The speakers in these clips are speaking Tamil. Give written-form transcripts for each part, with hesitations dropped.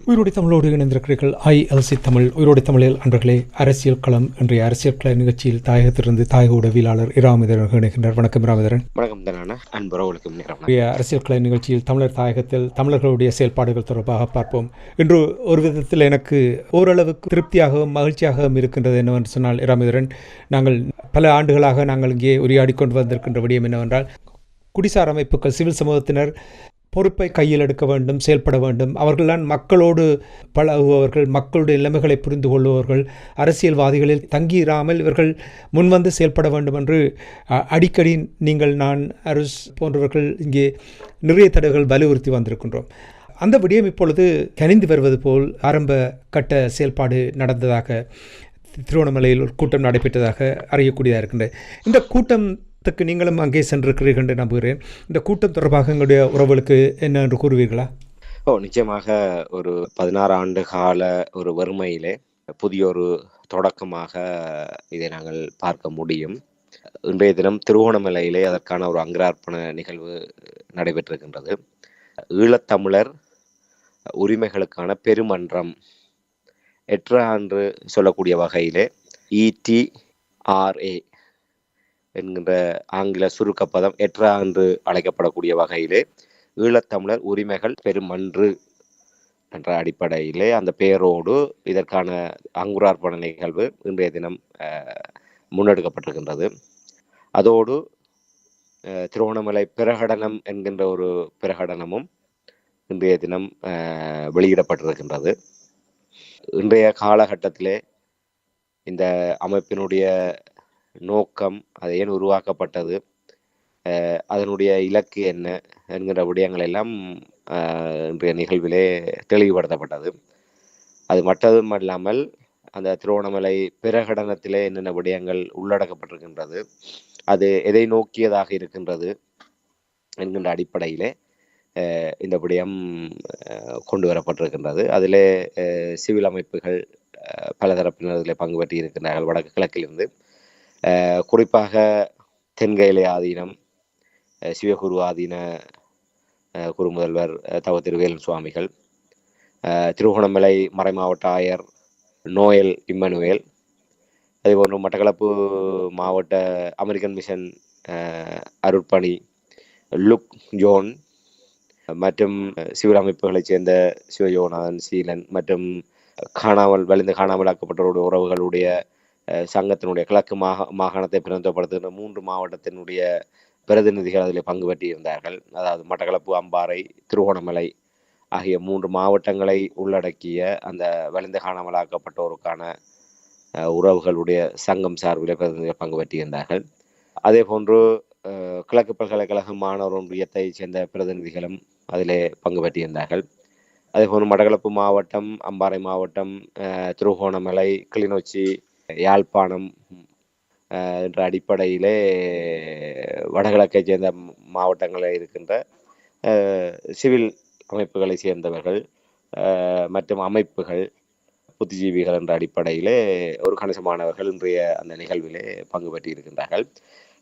உயிரோடை தமிழோடு இணைந்திருக்கிறீர்கள். ILC தமிழ் உயிரோடை தமிழில் அன்றர்களே, அரசியல் களம். இன்றைய அரசியல் கள நிகழ்ச்சியில் தாயகத்திலிருந்து தாயக உடவியலாளர் இராமதரன் இணைகின்றார். வணக்கம் இராமதரன். வணக்கம் தான அன்புறவுகளுக்கு அரசியல் கள நிகழ்ச்சியில் தமிழர் தாயகத்தில் தமிழர்களுடைய செயல்பாடுகள் தொடர்பாக பார்ப்போம். இன்று ஒரு விதத்தில் எனக்கு ஓரளவுக்கு திருப்தியாகவும் மகிழ்ச்சியாகவும் இருக்கின்றது என்னவென்று சொன்னால், இராமதரன், நாங்கள் பல ஆண்டுகளாக நாங்கள் இங்கே உரையாடி கொண்டு வந்திருக்கின்ற விடயம் என்னவென்றால், குடிசார் அமைப்புகள், சிவில் சமூகத்தினர் பொறுப்பை கையில் எடுக்க வேண்டும், செயல்பட வேண்டும். அவர்கள்தான் மக்களோடு பழகுபவர்கள், மக்களுடைய நிலைமைகளை புரிந்து கொள்பவர்கள். அரசியல்வாதிகளில் தங்கியிராமல் இவர்கள் முன்வந்து செயல்பட வேண்டும் என்று அடிக்கடி நீங்கள், நான், அரசு போன்றவர்கள் இங்கே நிறைய தடவைகள் வலியுறுத்தி வந்திருக்கின்றோம். அந்த விடயம் இப்பொழுது கனிந்து வருவது போல் ஆரம்ப கட்ட செயல்பாடு நடந்ததாக திருவண்ணாமலையில் ஒரு கூட்டம் நடைபெற்றதாக அறியக்கூடியதாக இருக்கின்றது. இந்த கூட்டத்துக்கு நீங்களும் அங்கே சென்றிருக்கிறீர்கள் என்று நம்புகிறேன். இந்த கூட்டம் தொடர்பாக எங்களுடைய உறவுகளுக்கு என்ன என்று கூறுவீர்களா? நிச்சயமாக ஒரு 16 ஆண்டு கால ஒரு வறுமையிலே புதிய ஒரு தொடக்கமாக இதை நாங்கள் பார்க்க முடியும். இன்றைய தினம் திருவோணமலையிலே அதற்கான ஒரு அங்கரார்ப்பண நிகழ்வு நடைபெற்றிருக்கின்றது. ஈழத்தமிழர் உரிமைகளுக்கான பெருமன்றம் என்று சொல்லக்கூடிய வகையிலே ETRA என்கின்ற ஆங்கில சுருக்கப்பதம் எட்ரா என்று அழைக்கப்படக்கூடிய வகையிலே ஈழத்தமிழர் உரிமைகள் பெருமன்று என்ற அடிப்படையிலே அந்த பெயரோடு இதற்கான அங்குரார்ப்பண நிகழ்வு இன்றைய தினம் முன்னெடுக்கப்பட்டிருக்கின்றது. அதோடு திருவோணமலை பிரகடனம் என்கின்ற ஒரு பிரகடனமும் இன்றைய தினம் வெளியிடப்பட்டிருக்கின்றது. இன்றைய காலகட்டத்திலே இந்த அமைப்பினுடைய நோக்கம், அது ஏன் உருவாக்கப்பட்டது, அதனுடைய இலக்கு என்ன என்கிற விடயங்கள் எல்லாம் இன்றைய நிகழ்விலே தெளிவுபடுத்தப்பட்டது. அது மட்டுமல்லாமல் அந்த திருவோணமலை பிரகடனத்திலே என்னென்ன விடயங்கள் உள்ளடக்கப்பட்டிருக்கின்றது, அது எதை நோக்கியதாக இருக்கின்றது என்கின்ற அடிப்படையிலே இந்த விடயம் கொண்டு வரப்பட்டிருக்கின்றது. அதிலே சிவில் அமைப்புகள் பல தரப்பினர்களை பங்கு பெற்றி இருக்கின்றார்கள். வடக்கு கிழக்கிலிருந்து குறிப்பாக தென்கயிலை ஆதீனம், சிவகுரு ஆதீன குரு முதல்வர் தவ திருவேலன் சுவாமிகள், திருகோணமலை மறைமாவட்ட ஆயர் நோயல் இம்மனுவேல், அதேபோன்று மட்டக்களப்பு மாவட்ட அமெரிக்கன் மிஷன் அருட்பணி லுக் ஜோன் மற்றும் சிவில் அமைப்புகளைச் சேர்ந்த சிவயோநாதன், சீலன் மற்றும் வலிந்து காணாமலாக்கப்பட்டவருடைய உறவுகளுடைய சங்கத்தினுடைய கிழக்கு மாகாணத்தை பிரதிநிதித்துவப்படுத்துகின்ற 3 மாவட்டத்தினுடைய பிரதிநிதிகள் அதில் பங்கு பெற்றிருந்தார்கள். அதாவது மட்டக்களப்பு, அம்பாறை, திருகோணமலை ஆகிய 3 மாவட்டங்களை உள்ளடக்கிய அந்த வலிந்து காணாமலாக்கப்பட்டோருக்கான உறவுகளுடைய சங்கம் சார்பில் பிரதிநிதிகள் பங்கு பெற்றிருந்தார்கள். அதே போன்று கிழக்கு பல்கலைக்கழக மாணவர் ஒன்றியத்தை சேர்ந்த பிரதிநிதிகளும் அதிலே பங்கு பெற்றிருந்தார்கள். அதேபோன்று மட்டக்களப்பு மாவட்டம், அம்பாறை மாவட்டம், திருகோணமலை, கிளிநொச்சி, யாழ்ப்பாணம் என்ற அடிப்படையிலே வடகிழக்கை சேர்ந்த மாவட்டங்களில் இருக்கின்ற சிவில் அமைப்புகளை சேர்ந்தவர்கள் மற்றும் அமைப்புகள், புத்திஜீவிகள் என்ற அடிப்படையிலே ஒரு கணிசமானவர்கள் இன்றைய அந்த நிகழ்விலே பங்கு பெற்றி இருக்கின்றார்கள்.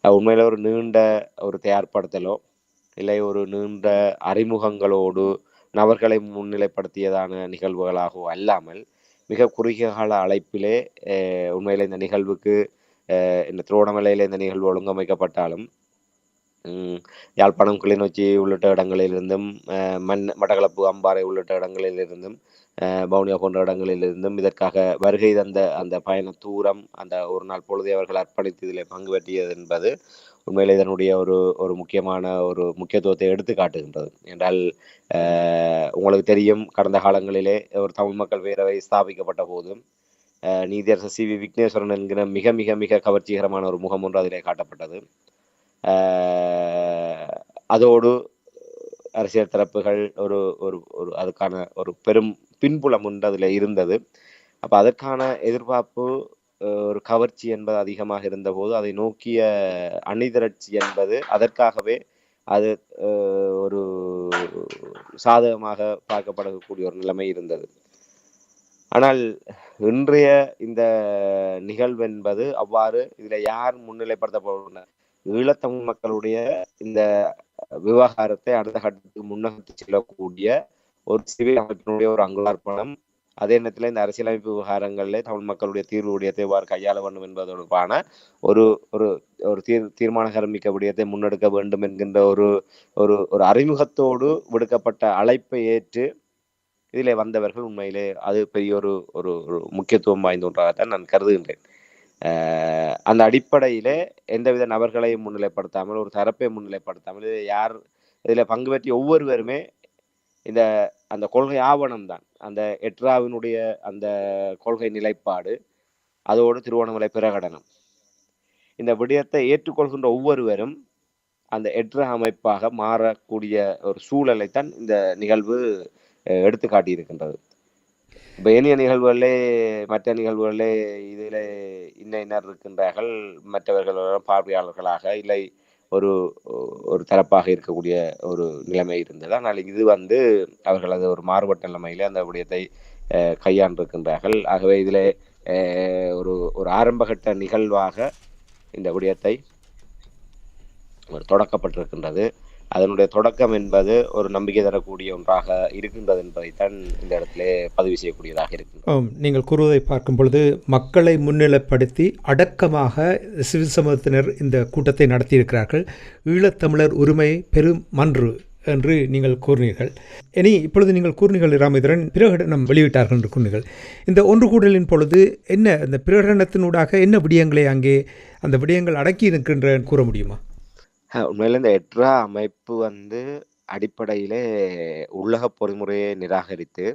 உண்மையில ஒரு நீண்ட ஒரு தயார்படுத்தலோ இல்லை ஒரு நீண்ட அறிமுகங்களோடு நபர்களை முன்னிலைப்படுத்தியதான நிகழ்வுகளாகவோ அல்லாமல் மிக குறுகிய கால அழைப்பிலே உண்மையில இந்த நிகழ்வுக்கு இந்த திருவோணமலையில் இந்த நிகழ்வு ஒழுங்கமைக்கப்பட்டாலும் யாழ்ப்பாணம், கிளிநொச்சி உள்ளிட்ட இடங்களிலிருந்தும், மட்டக்களப்பு, அம்பாறை உள்ளிட்ட இடங்களிலிருந்தும், வவுனியா போன்ற இடங்களிலிருந்தும் இதற்காக வருகை தந்த அந்த பயண தூரம், அந்த ஒரு நாள் பொழுதை அவர்கள் அர்ப்பணித்து இதில் பங்கு பெற்றியது என்பது உண்மையில் இதனுடைய ஒரு முக்கியமான ஒரு முக்கியத்துவத்தை எடுத்து காட்டுகின்றது. என்றால் உங்களுக்கு தெரியும், கடந்த காலங்களிலே ஒரு தமிழ் மக்கள் பேரவை ஸ்தாபிக்கப்பட்ட போதும் நீதியரசர் CV விக்னேஸ்வரன் என்கிற மிக மிக மிக கவர்ச்சிகரமான ஒரு முகம் ஒன்று அதிலே காட்டப்பட்டது. அதோடு அரசியல் தரப்புகள் ஒரு ஒரு அதுக்கான ஒரு பெரும் பின்புலம் ஒன்று அதில் இருந்தது. அப்போ அதற்கான எதிர்பார்ப்பு, ஒரு கவர்ச்சி என்பது அதிகமாக இருந்தபோது அதை நோக்கிய அணிதிரட்சி என்பது அதற்காகவே அது ஒரு சாதகமாக பார்க்கப்படக்கூடிய ஒரு நிலைமை இருந்தது. ஆனால் இன்றைய இந்த நிகழ்வு என்பது அவ்வாறு இதில் யார் முன்னிலைப்படுத்தப்படுகின்ற ஈழத்தமிழ் மக்களுடைய இந்த விவகாரத்தை அடுத்த கட்டத்துக்கு முன்னகர்த்து செல்லக்கூடிய ஒரு சிவில் அமைப்பினுடைய ஒரு அங்குலார்ப்பணம். அதே நேரத்தில் இந்த அரசியலமைப்பு விவகாரங்களிலே தமிழ் மக்களுடைய தீர்வு விடயத்தை எவ்வாறு கையாள வேண்டும் என்பது தொடர்பான ஒரு ஒரு ஒரு தீர்மானகரம் மிக்க விடயத்தை முன்னெடுக்க வேண்டும் என்கின்ற ஒரு ஒரு ஒரு அறிமுகத்தோடு விடுக்கப்பட்ட அழைப்பை ஏற்று இதிலே வந்தவர்கள் உண்மையிலே அது பெரிய ஒரு ஒரு ஒரு முக்கியத்துவம் வாய்ந்த ஒன்றாகத்தான் நான் கருதுகின்றேன். அந்த அடிப்படையிலே எந்தவித நபர்களையும் முன்னிலைப்படுத்தாமல், ஒரு தரப்பை முன்னிலைப்படுத்தாமல், யார் இதில் பங்கு பெற்றிய ஒவ்வொருவருமே இந்த அந்த கொள்கை ஆவணம் தான், அந்த எட்ராவினுடைய அந்த கொள்கை நிலைப்பாடு, அதோடு திருவோணமலை பிரகடனம், இந்த விடயத்தை ஏற்றுக்கொள்கின்ற ஒவ்வொருவரும் அந்த எட்ரா அமைப்பாக மாறக்கூடிய ஒரு சூழலைத்தான் இந்த நிகழ்வு எடுத்து காட்டியிருக்கின்றது. இப்போ ஏனைய நிகழ்வுகளிலே மற்ற நிகழ்வுகளிலே இதில் இன்னர் இருக்கின்றார்கள், மற்றவர்கள் பார்வையாளர்களாக இல்லை ஒரு ஒரு தரப்பாக இருக்கக்கூடிய ஒரு நிலைமை இருந்தது. ஆனால் இது அவர்கள் அது ஒரு மாறுபட்ட நிலைமையிலே அந்த விடயத்தை கையாண்டிருக்கின்றார்கள். ஆகவே இதில் ஒரு ஒரு ஆரம்பகட்ட நிகழ்வாக இந்த விடயத்தை தொடக்கப்பட்டிருக்கின்றது. அதனுடைய தொடக்கம் என்பது ஒரு நம்பிக்கை தரக்கூடிய ஒன்றாக இருக்கின்றது என்பதைத்தான் இந்த இடத்திலே பதிவு செய்யக்கூடியதாக இருக்கின்றது. நீங்கள் கூறுவதை பார்க்கும் பொழுது மக்களை முன்னிலைப்படுத்தி அடக்கமாக சிவில் சமூகத்தினர் இந்த கூட்டத்தை நடத்தியிருக்கிறார்கள். ஈழத்தமிழர் உரிமை பெரும் மன்று என்று நீங்கள் கூறினீர்கள். இனி இப்பொழுது நீங்கள் கூறினீர்கள் இராமேந்திரன், பிரகடனம் வெளியிட்டார்கள் என்று கூறினீர்கள். இந்த ஒன்று கூடலின் பொழுது என்ன இந்த பிரகடனத்தினூடாக என்ன விடயங்களை அங்கே அந்த விடயங்கள் அடக்கி இருக்கின்ற கூற முடியுமா? உண்மையில இந்த எட்ரா அமைப்பு அடிப்படையிலே உள்ளக பொறிமுறையை நிராகரித்து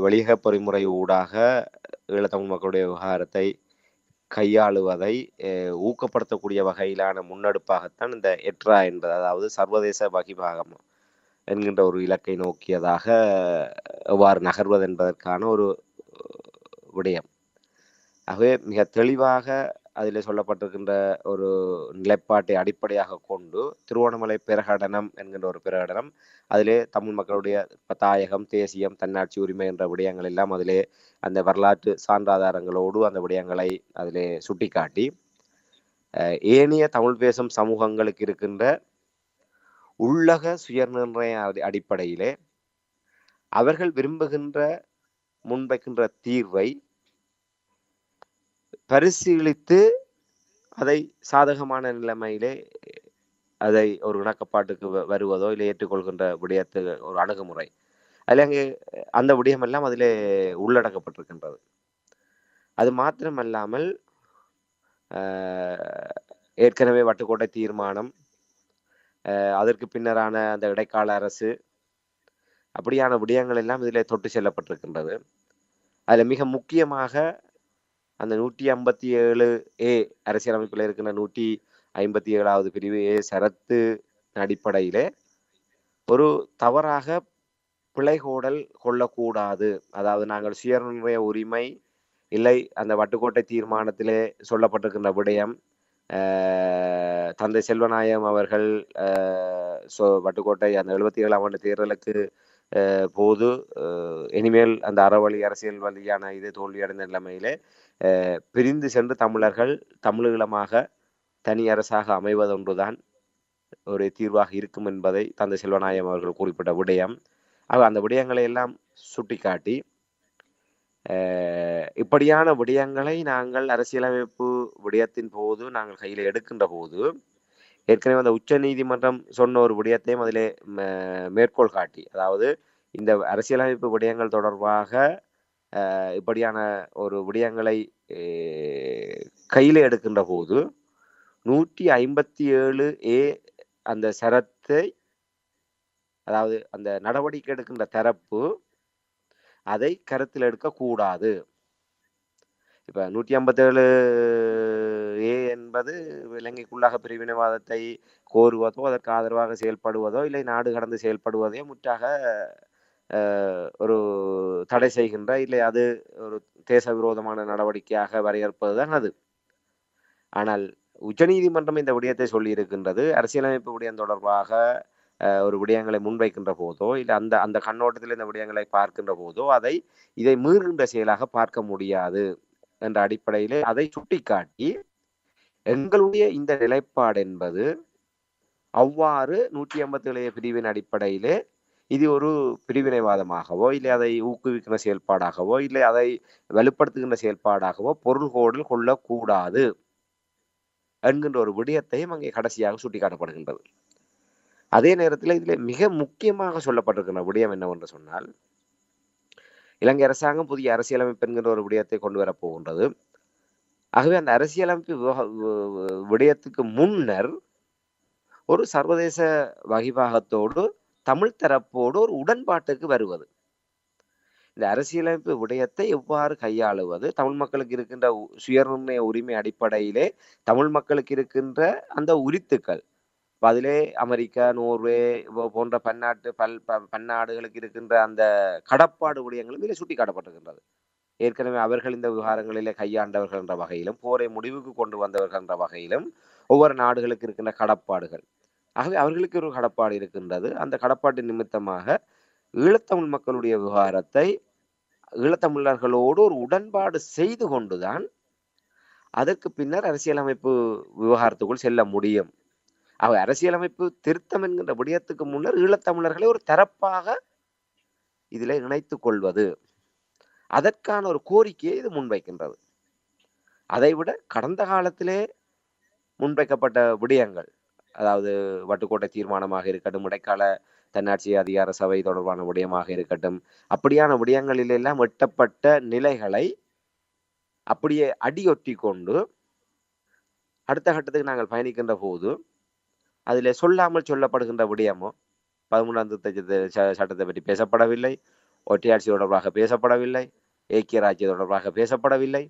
வெளியக பொறிமுறை ஊடாக ஈழத்தமிழ் மக்களுடைய விவகாரத்தை கையாளுவதை ஊக்கப்படுத்தக்கூடிய வகையிலான முன்னெடுப்பாகத்தான் இந்த எட்ரா என்பது, அதாவது சர்வதேச வகிபாகம் என்கின்ற ஒரு இலக்கை நோக்கியதாக எவ்வாறு நகர்வது என்பதற்கான ஒரு விடயம். ஆகவே மிக தெளிவாக அதில் சொல்லப்பட்டிருக்கின்ற ஒரு நிலைப்பாட்டை அடிப்படையாக கொண்டு திருவோணமலை பிரகடனம் என்கின்ற ஒரு பிரகடனம், அதிலே தமிழ் மக்களுடைய தாயகம், தேசியம், தன்னாட்சி உரிமை என்ற விடயங்கள் எல்லாம் அதிலே அந்த வரலாற்று சான்றாதாரங்களோடு அந்த விடயங்களை அதிலே சுட்டிக்காட்டி ஏனைய தமிழ் பேசும் சமூகங்களுக்கு இருக்கின்ற உள்ளக சுயநிர்ணய அடிப்படையிலே அவர்கள் விரும்புகின்ற முன்வைக்கின்ற தீர்வை பரிசீலித்து அதை சாதகமான நிலைமையிலே அதை ஒரு இணக்கப்பாட்டுக்கு வருவதோ இல்லை ஏற்றுக்கொள்கின்ற விடயத்து ஒரு அணுகுமுறை, அதில் அங்கே அந்த விடயம் எல்லாம் அதிலே உள்ளடக்கப்பட்டிருக்கின்றது. அது மாத்திரமல்லாமல் ஏற்கனவே வட்டுக்கோட்டை தீர்மானம், அதற்கு பின்னரான அந்த இடைக்கால அரசு, அப்படியான விடயங்கள் எல்லாம் இதிலே தொட்டு செல்லப்பட்டிருக்கின்றது. அதில் மிக முக்கியமாக அந்த 157A அரசியலமைப்பில் இருக்கின்ற 157வது பிரிவு ஏ சரத்து அடிப்படையிலே ஒரு தவறாக பிழைகோடல் கொள்ளக்கூடாது. அதாவது நாங்கள் சுயநிர்ணய உரிமை இல்லை அந்த வட்டுக்கோட்டை தீர்மானத்திலே சொல்லப்பட்டிருக்கின்ற விடயம், தந்தை செல்வநாயகம் அவர்கள் வட்டுக்கோட்டை அந்த 77ஆம் ஆண்டு தேர்தலுக்கு போது இனிமேல் அந்த அறவழி அரசியல் வழியான இது தோல்வியடைந்த நிலைமையிலே பிரிந்து சென்று தமிழர்கள் தமிழீழமாக தனி அரசாக அமைவதொன்றுதான் ஒரு தீர்வாக இருக்கும் என்பதை தந்தை செல்வநாயகம் அவர்கள் குறிப்பிட்ட விடயம். அந்த விடயங்களை எல்லாம் சுட்டிக்காட்டி இப்படியான விடயங்களை நாங்கள் அரசியலமைப்பு விடயத்தின் போது நாங்கள் கையில் எடுக்கின்ற போது ஏற்கனவே அந்த உச்ச நீதிமன்றம் சொன்ன ஒரு விடயத்தையும் அதிலே மேற்கோள் காட்டி, அதாவது இந்த அரசியலமைப்பு விடயங்கள் தொடர்பாக இப்படியான ஒரு விடயங்களை கையில் எடுக்கின்ற போது 157A அந்த சரத்தை, அதாவது அந்த நடவடிக்கை எடுக்கின்ற தரப்பு அதை கருத்தில் எடுக்கக்கூடாது. இப்ப 157A என்பது இலங்கைக்குள்ளாக பிரிவினைவாதத்தை கோருவதோ அதற்கு ஆதரவாக செயல்படுவதோ இல்லை நாடு கடந்து செயல்படுவதோ முற்றாக ஒரு தடை செய்கின்ற இல்லை அது ஒரு தேச விரோதமான நடவடிக்கையாக வரையறுப்பதுதான் அது. ஆனால் உச்சநீதிமன்றம் இந்த விடயத்தை சொல்லி இருக்கின்றது, அரசியலமைப்பு விடயம் தொடர்பாக ஒரு விடயங்களை முன்வைக்கின்ற போதோ இல்லை அந்த அந்த கண்ணோட்டத்தில் இந்த விடயங்களை பார்க்கின்ற போதோ இதை மீறுகின்ற செயலாக பார்க்க முடியாது என்ற அடிப்படையிலே அதை சுட்டிக்காட்டி எங்களுடைய இந்த நிலைப்பாடு என்பது அவ்வாறு 157 பிரிவின் அடிப்படையிலே இது ஒரு பிரிவினைவாதமாகவோ இல்லை அதை ஊக்குவிக்கிற செயல்பாடாகவோ இல்லை அதை வலுப்படுத்துகின்ற செயல்பாடாகவோ பொருள்கோடில் கொள்ளக்கூடாது என்கின்ற ஒரு விடயத்தையும் அங்கே கடைசியாக சுட்டிக்காட்டப்படுகின்றது. அதே நேரத்தில் இதில் மிக முக்கியமாக சொல்லப்பட்டிருக்கிற விடயம் என்னவென்று சொன்னால், இலங்கை அரசாங்கம் புதிய அரசியலமைப்பு என்கின்ற ஒரு விடயத்தை கொண்டு வரப்போகின்றது. ஆகவே அந்த அரசியலமைப்பு விடயத்துக்கு முன்னர் ஒரு சர்வதேச வகிபாகத்தோடு தமிழ் தரப்போடு ஒரு உடன்பாட்டுக்கு வருவது, இந்த அரசியலமைப்பு விடயத்தை எவ்வாறு கையாளுவது, தமிழ் மக்களுக்கு இருக்கின்ற சுயநிர்ணய உரிமை அடிப்படையிலே தமிழ் மக்களுக்கு இருக்கின்ற அந்த உரித்துக்கள், அதிலே அமெரிக்கா, நோர்வே போன்ற பன்னாடுகளுக்கு இருக்கின்ற அந்த கடப்பாடு விடயங்களும் இதில் சுட்டி காட்டப்பட்டிருக்கின்றது. ஏற்கனவே அவர்கள் இந்த விவகாரங்களிலே கையாண்டவர்கள் என்ற வகையிலும் போரை முடிவுக்கு கொண்டு வந்தவர்கள் என்ற வகையிலும் ஒவ்வொரு நாடுகளுக்கு இருக்கின்ற கடப்பாடுகள், ஆகவே அவர்களுக்கு ஒரு கடப்பாடு இருக்கின்றது. அந்த கடப்பாட்டு நிமித்தமாக ஈழத்தமிழ் மக்களுடைய விவகாரத்தை ஈழத்தமிழர்களோடு ஒரு உடன்பாடு செய்து கொண்டுதான் அதற்கு பின்னர் அரசியலமைப்பு விவகாரத்துக்குள் செல்ல முடியும். அரசியலமைப்பு திருத்தம் என்கின்ற விடயத்துக்கு முன்னர் ஈழத்தமிழர்களை ஒரு தரப்பாக இதில் இணைத்துக் கொள்வது, அதற்கான ஒரு கோரிக்கையை இது முன்வைக்கின்றது. அதைவிட கடந்த காலத்திலே முன்வைக்கப்பட்ட விடயங்கள், அதாவது வட்டுக்கோட்டை தீர்மானமாக இருக்கட்டும், இடைக்கால தன்னாட்சி அதிகார சபை தொடர்பான விடயமாக இருக்கட்டும், அப்படியான விடயங்களிலெல்லாம் எட்டப்பட்ட நிலைகளை அப்படியே அடியொட்டி கொண்டு அடுத்த கட்டத்துக்கு நாங்கள் பயணிக்கின்ற போது அதில் சொல்லாமல் சொல்லப்படுகின்ற விடயமோ 13ஆம் திருத்த சட்டத்தை பற்றி பேசப்படவில்லை, ஒற்றையாட்சி தொடர்பாக பேசப்படவில்லை, ஏக்கிய ராஜ்ய தொடர்பாக பேசப்படவில்லை.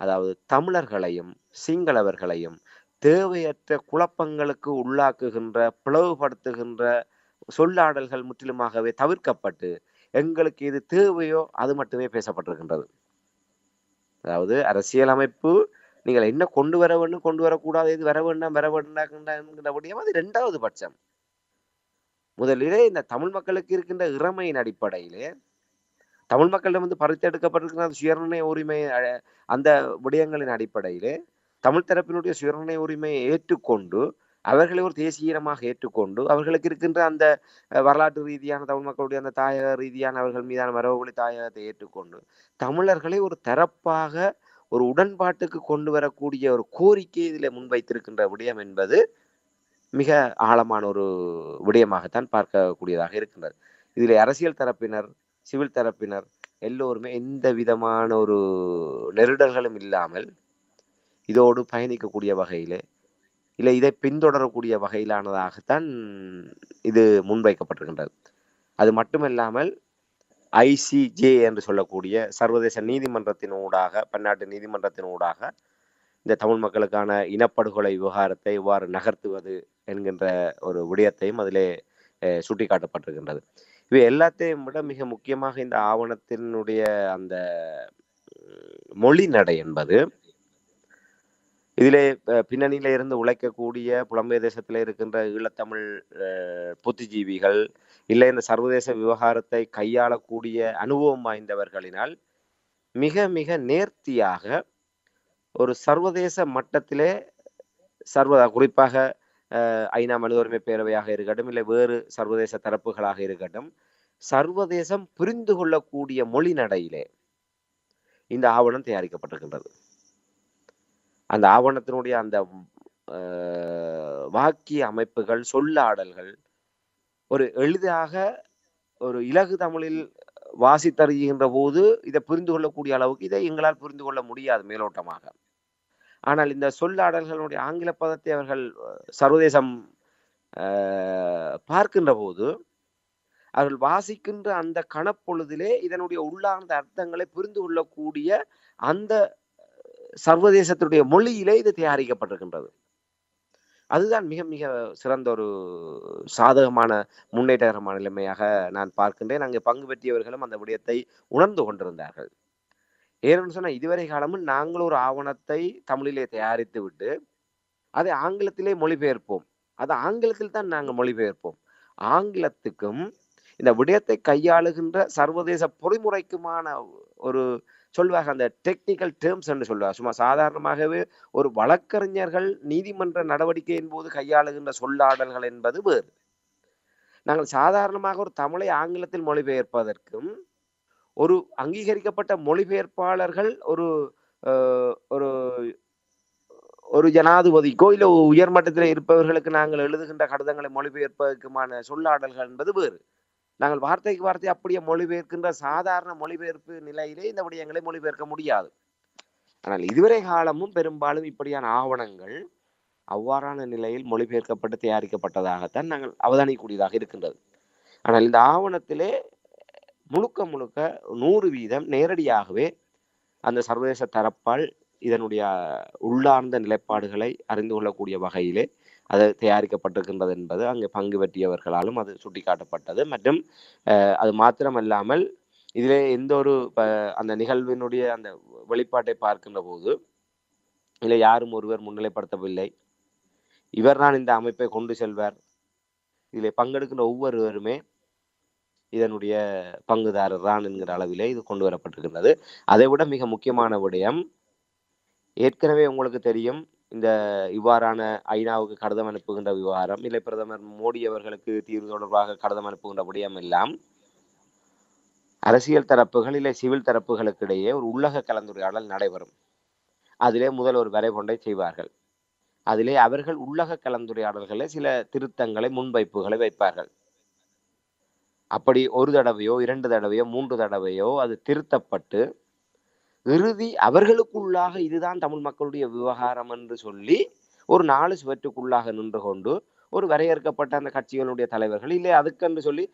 அதாவது தமிழர்களையும் சிங்களவர்களையும் தேவையற்ற குழப்பங்களுக்கு உள்ளாக்குகின்ற பிளவுபடுத்துகின்ற சொல்லாடல்கள் முற்றிலுமாகவே தவிர்க்கப்பட்டு எங்களுக்கு இது தேவையோ அது மட்டுமே பேசப்பட்டிருக்கின்றது. அதாவது அரசியலமைப்பு நீங்கள் என்ன கொண்டு வர வேண்டும், கொண்டு வரக்கூடாது, இது வர வேண்டாம் விடயம் அது இரண்டாவது பட்சம். முதலிலே இந்த தமிழ் மக்களுக்கு இருக்கின்ற இறமையின் அடிப்படையிலே தமிழ் மக்களிடம் பறித்தெடுக்கப்பட்டிருக்கிற சுயநிர்ணய உரிமை அந்த விடயங்களின் அடிப்படையிலே தமிழ் தரப்பினுடைய சுயநிர்ணய உரிமையை ஏற்றுக்கொண்டு அவர்களை ஒரு தேசிய இனமாக ஏற்றுக்கொண்டு அவர்களுக்கு இருக்கின்ற அந்த வரலாற்று ரீதியான தமிழ் மக்களுடைய அந்த தாயக ரீதியான அவர்கள் மீதான மரபுவழி தாயகத்தை ஏற்றுக்கொண்டு தமிழர்களை ஒரு தரப்பாக ஒரு உடன்பாட்டுக்கு கொண்டு வரக்கூடிய ஒரு கோரிக்கை இதில் முன்வைத்திருக்கின்ற விடயம் என்பது மிக ஆழமான ஒரு விடயமாகத்தான் பார்க்கக்கூடியதாக இருக்கின்றது. இதில் அரசியல் தரப்பினர், சிவில் தரப்பினர் எல்லோருமே எந்த விதமான ஒரு நெருடல்களும் இல்லாமல் இதோடு பயணிக்கக்கூடிய வகையிலே இல்லை இதை பின்தொடரக்கூடிய வகையிலானதாகத்தான் இது முன்வைக்கப்பட்டிருக்கின்றது. அது மட்டுமல்லாமல் ஐசிஜே என்று சொல்லக்கூடிய சர்வதேச நீதிமன்றத்தின் ஊடாக, பன்னாட்டு நீதிமன்றத்தின் ஊடாக இந்த தமிழ் மக்களுக்கான இனப்படுகொலை விவகாரத்தை இவ்வாறு நகர்த்துவது என்கின்ற ஒரு விடயத்தையும் அதிலே சுட்டிக்காட்டப்பட்டிருக்கின்றது. இவை எல்லாத்தையும் விட மிக முக்கியமாக இந்த ஆவணத்தினுடைய அந்த மொழி நடை என்பது, இதிலே பின்னணியில இருந்து உழைக்கக்கூடிய புலம்பெயர் தேசத்தில் இருக்கின்ற ஈழத்தமிழ் புத்திஜீவிகள் இல்லை இந்த சர்வதேச விவகாரத்தை கையாளக்கூடிய அனுபவம் வாய்ந்தவர்களினால் மிக மிக நேர்த்தியாக ஒரு சர்வதேச மட்டத்திலே குறிப்பாக ஐநா மனித உரிமை பேரவையாக இருக்கட்டும் இல்லை வேறு சர்வதேச தரப்புகளாக இருக்கட்டும், சர்வதேசம் புரிந்து கொள்ளக்கூடிய மொழி நடையிலே இந்த ஆவணம் தயாரிக்கப்பட்டிருக்கின்றது. அந்த ஆவணத்தினுடைய அந்த வாக்கிய அமைப்புகள், சொல்லாடல்கள் ஒரு எளிதாக ஒரு இலகு தமிழில் வாசித்தறிகின்ற போது இதை புரிந்து கொள்ளக்கூடிய அளவுக்கு இதை எங்களால் புரிந்து கொள்ள முடியாது மேலோட்டமாக. ஆனால் இந்த சொல்லாடல்களுடைய ஆங்கில பதத்தை அவர்கள் சர்வதேசம் பார்க்கின்ற போது அவர்கள் வாசிக்கின்ற அந்த கணப்பொழுதிலே இதனுடைய உள்ளார்ந்த அர்த்தங்களை புரிந்து கொள்ளக்கூடிய அந்த சர்வதேசத்துடைய மொழியிலே இது தயாரிக்கப்பட்டிருக்கின்றது. அதுதான் மிக மிக சிறந்த ஒரு சாதகமான முன்னேற்றகரமான நிலைமையாக நான் பார்க்கின்றேன். அங்கே பங்கு பெற்றியவர்களும் அந்த விடயத்தை உணர்ந்து கொண்டிருந்தார்கள். ஏன்னு சொன்னால் இதுவரை காலமும் நாங்கள் ஒரு ஆவணத்தை தமிழிலே தயாரித்து விட்டு அதை ஆங்கிலத்திலே மொழிபெயர்ப்போம். அது ஆங்கிலத்தில் தான் நாங்கள் மொழிபெயர்ப்போம். ஆங்கிலத்துக்கும் இந்த விடயத்தை கையாளுகின்ற சர்வதேச பொறிமுறைக்குமான ஒரு சொல்வாங்க, அந்த டெக்னிக்கல் டேர்ம்ஸ் என்று சொல்லுவாங்க. சும்மா சாதாரணமாகவே ஒரு வழக்கறிஞர்கள் நீதிமன்ற நடவடிக்கையின் போது கையாளுகின்ற சொல்லாடல்கள் என்பது வேறு. நாங்கள் சாதாரணமாக ஒரு தமிழை ஆங்கிலத்தில் மொழிபெயர்ப்பதற்கும் ஒரு அங்கீகரிக்கப்பட்ட மொழிபெயர்ப்பாளர்கள் ஒரு ஒரு ஜனாதிபதிக்கோ இல்ல உயர்மட்டத்தில் இருப்பவர்களுக்கு நாங்கள் எழுதுகின்ற கடிதங்களை மொழிபெயர்ப்பதற்குமான சொல்லாடல்கள் என்பது வேறு. நாங்கள் வார்த்தைக்கு வார்த்தை அப்படியே மொழிபெயர்க்கின்ற சாதாரண மொழிபெயர்ப்பு நிலையிலே இந்த விடயங்களை மொழிபெயர்க்க முடியாது. ஆனால் இதுவரை காலமும் பெரும்பாலும் இப்படியான ஆவணங்கள் அவ்வாறான நிலையில் மொழிபெயர்க்கப்பட்டு தயாரிக்கப்பட்டதாகத்தான் நாங்கள் அவதானிக்கூடியதாக இருக்கின்றது. ஆனால் இந்த ஆவணத்திலே முழுக்க 100% நேரடியாகவே அந்த சர்வதேச தரப்பால் இதனுடைய உள்ளார்ந்த நிலைப்பாடுகளை அறிந்து கொள்ளக்கூடிய வகையிலே அது தயாரிக்கப்பட்டிருக்கின்றது என்பது அங்கே பங்கு பெற்றியவர்களாலும் அது சுட்டிக்காட்டப்பட்டது. மற்றும் அது மாத்திரமல்லாமல் இதிலே எந்த ஒரு அந்த நிகழ்வினுடைய அந்த வெளிப்பாட்டை பார்க்கின்ற போது இதில் யாரும் ஒருவர் முன்னிலைப்படுத்தவில்லை, இவர் தான் இந்த அமைப்பை கொண்டு செல்வார், இதில் பங்கெடுக்கின்ற ஒவ்வொருவருமே இதனுடைய பங்குதாரர் தான் என்கிற அளவிலே இது கொண்டு வரப்பட்டிருக்கின்றது. அதை விட மிக முக்கியமான விடயம், ஏற்கனவே உங்களுக்கு தெரியும் இந்த இவ்வாறான ஐநாவுக்கு கடிதம் அனுப்புகின்ற விவகாரம், இல்லை பிரதமர் மோடி அவர்களுக்கு தீர்வு தொடர்பாக கடிதம் அனுப்புகின்ற விடயம் எல்லாம் அரசியல் தரப்புகள் இல்லை சிவில் தரப்புகளுக்கு இடையே ஒரு உள்ளக கலந்துரையாடல் நடைபெறும். அதிலே முதல் ஒரு வரைபொண்டை செய்வார்கள். அதிலே அவர்கள் உள்ளக கலந்துரையாடல்களை சில திருத்தங்களை முன்வைப்புகளை வைப்பார்கள். அப்படி ஒரு தடவையோ 2 தடவையோ 3 தடவையோ அது திருத்தப்பட்டு இறுதி அவர்களுக்குள்ளாக இதுதான் தமிழ் மக்களுடைய விவகாரம் என்று சொல்லி ஒரு 4 சுவற்றுக்குள்ளாக நின்று கொண்டு ஒரு வரையறுக்கப்பட்ட அந்த கட்சிகளுடைய தலைவர்கள் இல்லை அதுக்கென்று சொல்லி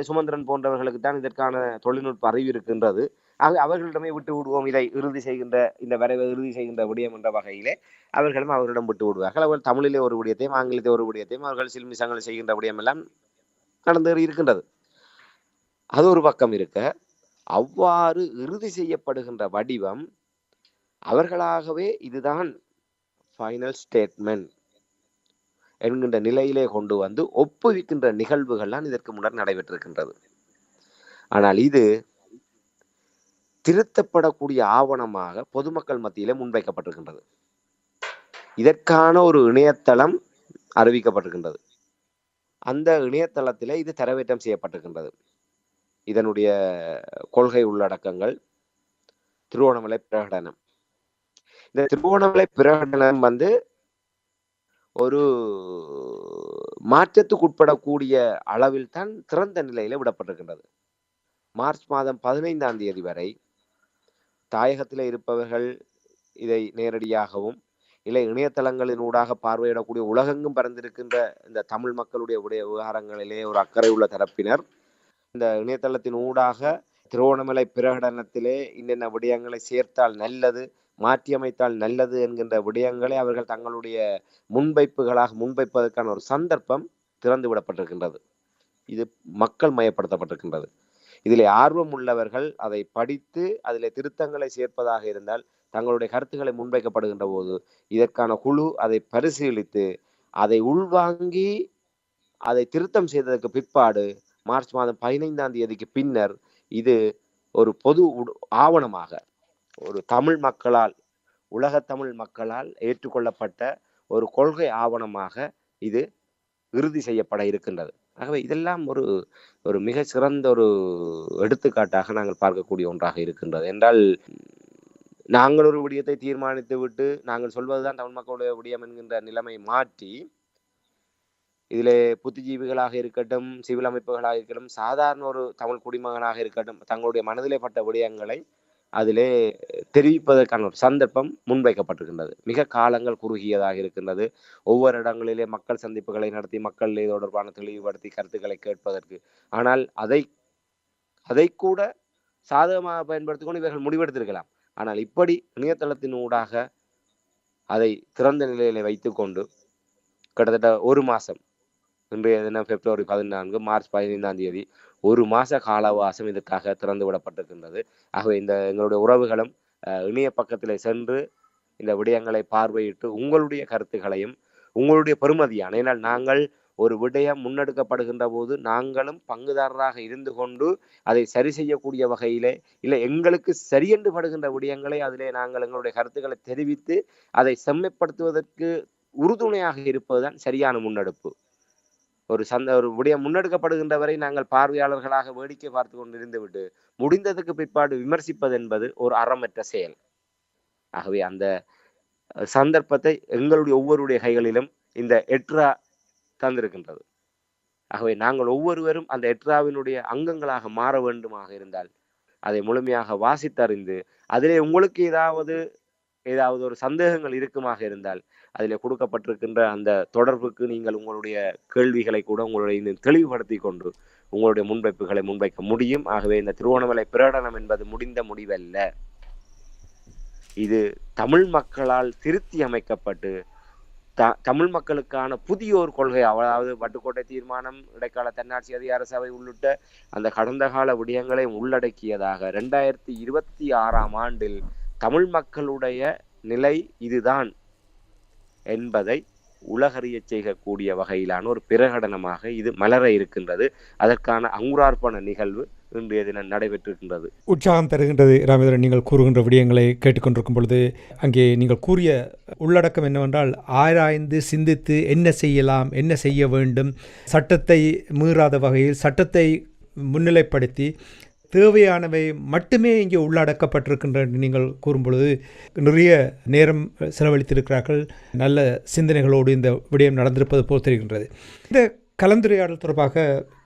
சுமந்திரன் போன்றவர்களுக்கு தான் இதற்கான தொழில்நுட்ப அறிவு இருக்கின்றது, ஆக அவர்களிடமே விட்டு விடுவோம், இதை இறுதி செய்கின்ற இந்த வரைவை இறுதி செய்கின்ற விடயம் என்ற வகையிலே அவர்களும் அவர்களிடம் விட்டு விடுவார்கள். அவர்கள் தமிழிலே ஒரு விடயத்தையும் ஆங்கிலத்தை ஒரு விடயத்தையும் அவர்கள் சில்மிசங்கள் செய்கின்ற விடயம் எல்லாம் நடந்து இருக்கின்றது. அது ஒரு பக்கம் இருக்க, அவ்வாறு இறுதி செய்யப்படுகின்ற வடிவம் அவர்களாகவே இதுதான் ஃபைனல் ஸ்டேட்மெண்ட் என்கின்ற நிலையிலே கொண்டு வந்து ஒப்புவிக்கின்ற நிகழ்வுகள்லாம் இதற்கு முன்னர் நடைபெற்றிருக்கின்றது. ஆனால் இது திருத்தப்படக்கூடிய ஆவணமாக பொதுமக்கள் மத்தியிலே முன்வைக்கப்பட்டிருக்கின்றது. இதற்கான ஒரு இணையதளம் அறிவிக்கப்பட்டிருக்கின்றது. அந்த இணையதளத்திலே இது தரவேற்றம் செய்யப்பட்டிருக்கின்றது. இதனுடைய கொள்கை உள்ளடக்கங்கள், திருவோணமலை பிரகடனம். இந்த திருவோணமலை பிரகடனம் வந்து ஒரு மாற்றத்துக்கு உட்படக்கூடிய அளவில் தான் திறந்த நிலையில விடப்பட்டிருக்கின்றது. மார்ச் மாதம் 15ஆம் தேதி வரை தாயகத்தில் இருப்பவர்கள் இதை நேரடியாகவும் இல்லை இணையதளங்களின் ஊடாக பார்வையிடக்கூடிய உலகெங்கும் பறந்திருக்கின்ற இந்த தமிழ் மக்களுடைய விவகாரங்களிலே ஒரு அக்கறை உள்ள தரப்பினர் இந்த இணையதளத்தின் ஊடாக திருவோணமலை பிரகடனத்திலே இன்னென்ன விடயங்களை சேர்த்தால் நல்லது, மாற்றியமைத்தால் நல்லது என்கின்ற விடயங்களை அவர்கள் தங்களுடைய முன்வைப்புகளாக முன்வைப்பதற்கான ஒரு சந்தர்ப்பம் திறந்து விடப்பட்டிருக்கின்றது. இது மக்கள் மயப்படுத்தப்பட்டிருக்கின்றது. இதில் ஆர்வம் உள்ளவர்கள் அதை படித்து அதில் திருத்தங்களை சேர்ப்பதாக இருந்தால் தங்களுடைய கருத்துக்களை முன்வைக்கப்படுகின்ற போது இதற்கான குழு அதை பரிசீலித்து அதை உள்வாங்கி அதை திருத்தம் செய்ததற்கு பிற்பாடு மார்ச் மாதம் 15ஆம் தேதிக்கு பின்னர் இது ஒரு பொது ஆவணமாக ஒரு தமிழ் மக்களால் உலக தமிழ் மக்களால் ஏற்றுக்கொள்ளப்பட்ட ஒரு கொள்கை ஆவணமாக இது இறுதி செய்யப்பட இருக்கின்றது. ஆகவே இதெல்லாம் ஒரு மிக சிறந்த ஒரு எடுத்துக்காட்டாக நாங்கள் பார்க்கக்கூடிய ஒன்றாக இருக்கின்றது. என்றால் நாங்கள் ஒரு விடயத்தை தீர்மானித்து விட்டு நாங்கள் சொல்வதுதான் தமிழ் மக்களுடைய விடயம் என்கின்ற நிலைமை மாற்றி இதிலே புத்திஜீவிகளாக இருக்கட்டும், சிவில் அமைப்புகளாக இருக்கட்டும், சாதாரண ஒரு தமிழ் குடிமகனாக இருக்கட்டும், தங்களுடைய மனதிலே பட்ட விடயங்களை அதிலே தெரிவிப்பதற்கான ஒரு சந்தர்ப்பம் முன்வைக்கப்பட்டிருக்கின்றது. மிக காலங்கள் குறுகியதாக இருக்கின்றது. ஒவ்வொரு இடங்களிலே மக்கள் சந்திப்புகளை நடத்தி மக்கள் தொடர்பான தெளிவுபடுத்தி கருத்துக்களை கேட்பதற்கு. ஆனால் அதை கூட சாதகமாக பயன்படுத்திக் கொண்டு இவர்கள் முடிவெடுத்திருக்கலாம். ஆனால் இப்படி இணையதளத்தின் ஊடாக அதை திறந்த நிலையில வைத்துக்கொண்டு கிட்டத்தட்ட ஒரு மாசம், இன்றைய தினம் பிப்ரவரி 14, மார்ச் 15ஆம் தேதி, ஒரு மாச கால அவகாசம் இதற்காக திறந்து விடப்பட்டிருக்கின்றது. ஆகவே இந்த எங்களுடைய உறவுகளும் இணைய பக்கத்திலே சென்று இந்த விடயங்களை பார்வையிட்டு உங்களுடைய கருத்துக்களையும் உங்களுடைய பெருமதியான, ஏனால் நாங்கள் ஒரு விடயம் முன்னெடுக்கப்படுகின்ற போது நாங்களும் பங்குதாரராக இருந்து கொண்டு அதை சரி செய்யக்கூடிய வகையிலே இல்லை எங்களுக்கு சரியென்று படுகின்ற விடயங்களை அதிலே நாங்கள் எங்களுடைய கருத்துக்களை தெரிவித்து அதை செம்மைப்படுத்துவதற்கு உறுதுணையாக இருப்பதுதான் சரியான முன்னெடுப்பு. ஒரு விடயம் முன்னெடுக்கப்படுகின்ற வரை நாங்கள் பார்வையாளர்களாக வேடிக்கை பார்த்து கொண்டிருந்து விட்டு முடிந்ததுக்கு பிற்பாடு விமர்சிப்பது என்பது ஒரு அறமற்ற செயல். ஆகவே அந்த சந்தர்ப்பத்தை எங்களுடைய ஒவ்வொருடைய கைகளிலும் இந்த எட்ரா தந்திருக்கின்றது. ஆகவே நாங்கள் ஒவ்வொருவரும் அந்த எட்ராவினுடைய அங்கங்களாக மாற வேண்டுமாக இருந்தால் அதை முழுமையாக வாசித்தறிந்து அதிலே உங்களுக்கு ஏதாவது ஒரு சந்தேகங்கள் இருக்குமாக இருந்தால் அதிலே கொடுக்கப்பட்டிருக்கின்ற அந்த தொடர்புக்கு நீங்கள் உங்களுடைய கேள்விகளை கூட உங்களுடைய தெளிவுபடுத்தி கொண்டு உங்களுடைய முன்வைப்புகளை முன்வைக்க முடியும். ஆகவே இந்த திருவோணமலை பிரகடனம் என்பது முடிந்த முடிவல்ல. இது தமிழ் மக்களால் திருத்தி அமைக்கப்பட்டு தமிழ் மக்களுக்கான புதிய ஒரு கொள்கை, அதாவது வட்டுக்கோட்டை தீர்மானம், இடைக்கால தன்னாட்சி அதிகார சபை உள்ளிட்ட அந்த கடந்த கால விடயங்களை உள்ளடக்கியதாக 2026ஆம் ஆண்டில் தமிழ் மக்களுடைய நிலை இதுதான் என்பதை உலகறிய செய்யக்கூடிய வகையிலான ஒரு பிரகடனமாக இது மலர இருக்கின்றது. அதற்கான அங்குரார்ப்பண நிகழ்வு இன்றைய தினம் நடைபெற்றிருக்கின்றது. உற்சாகம் தருகின்றது. ராமேந்திரன், நீங்கள் கூறுகின்ற விடயங்களை கேட்டுக்கொண்டிருக்கும் பொழுது அங்கே நீங்கள் கூறிய உள்ளடக்கம் என்னவென்றால், ஆராய்ந்து சிந்தித்து என்ன செய்யலாம், என்ன செய்ய வேண்டும், சட்டத்தை மீறாத வகையில் சட்டத்தை முன்னிலைப்படுத்தி தேவையானவை மட்டுமே இங்கே உள்ளடக்கப்பட்டிருக்கின்ற நீங்கள் கூறும்பொழுது நிறைய நேரம் செலவழித்திருக்கிறார்கள். நல்ல சிந்தனைகளோடு இந்த விடயம் நடந்திருப்பது போல் தெரிகின்றது. இந்த கலந்துரையாடல் தொடர்பாக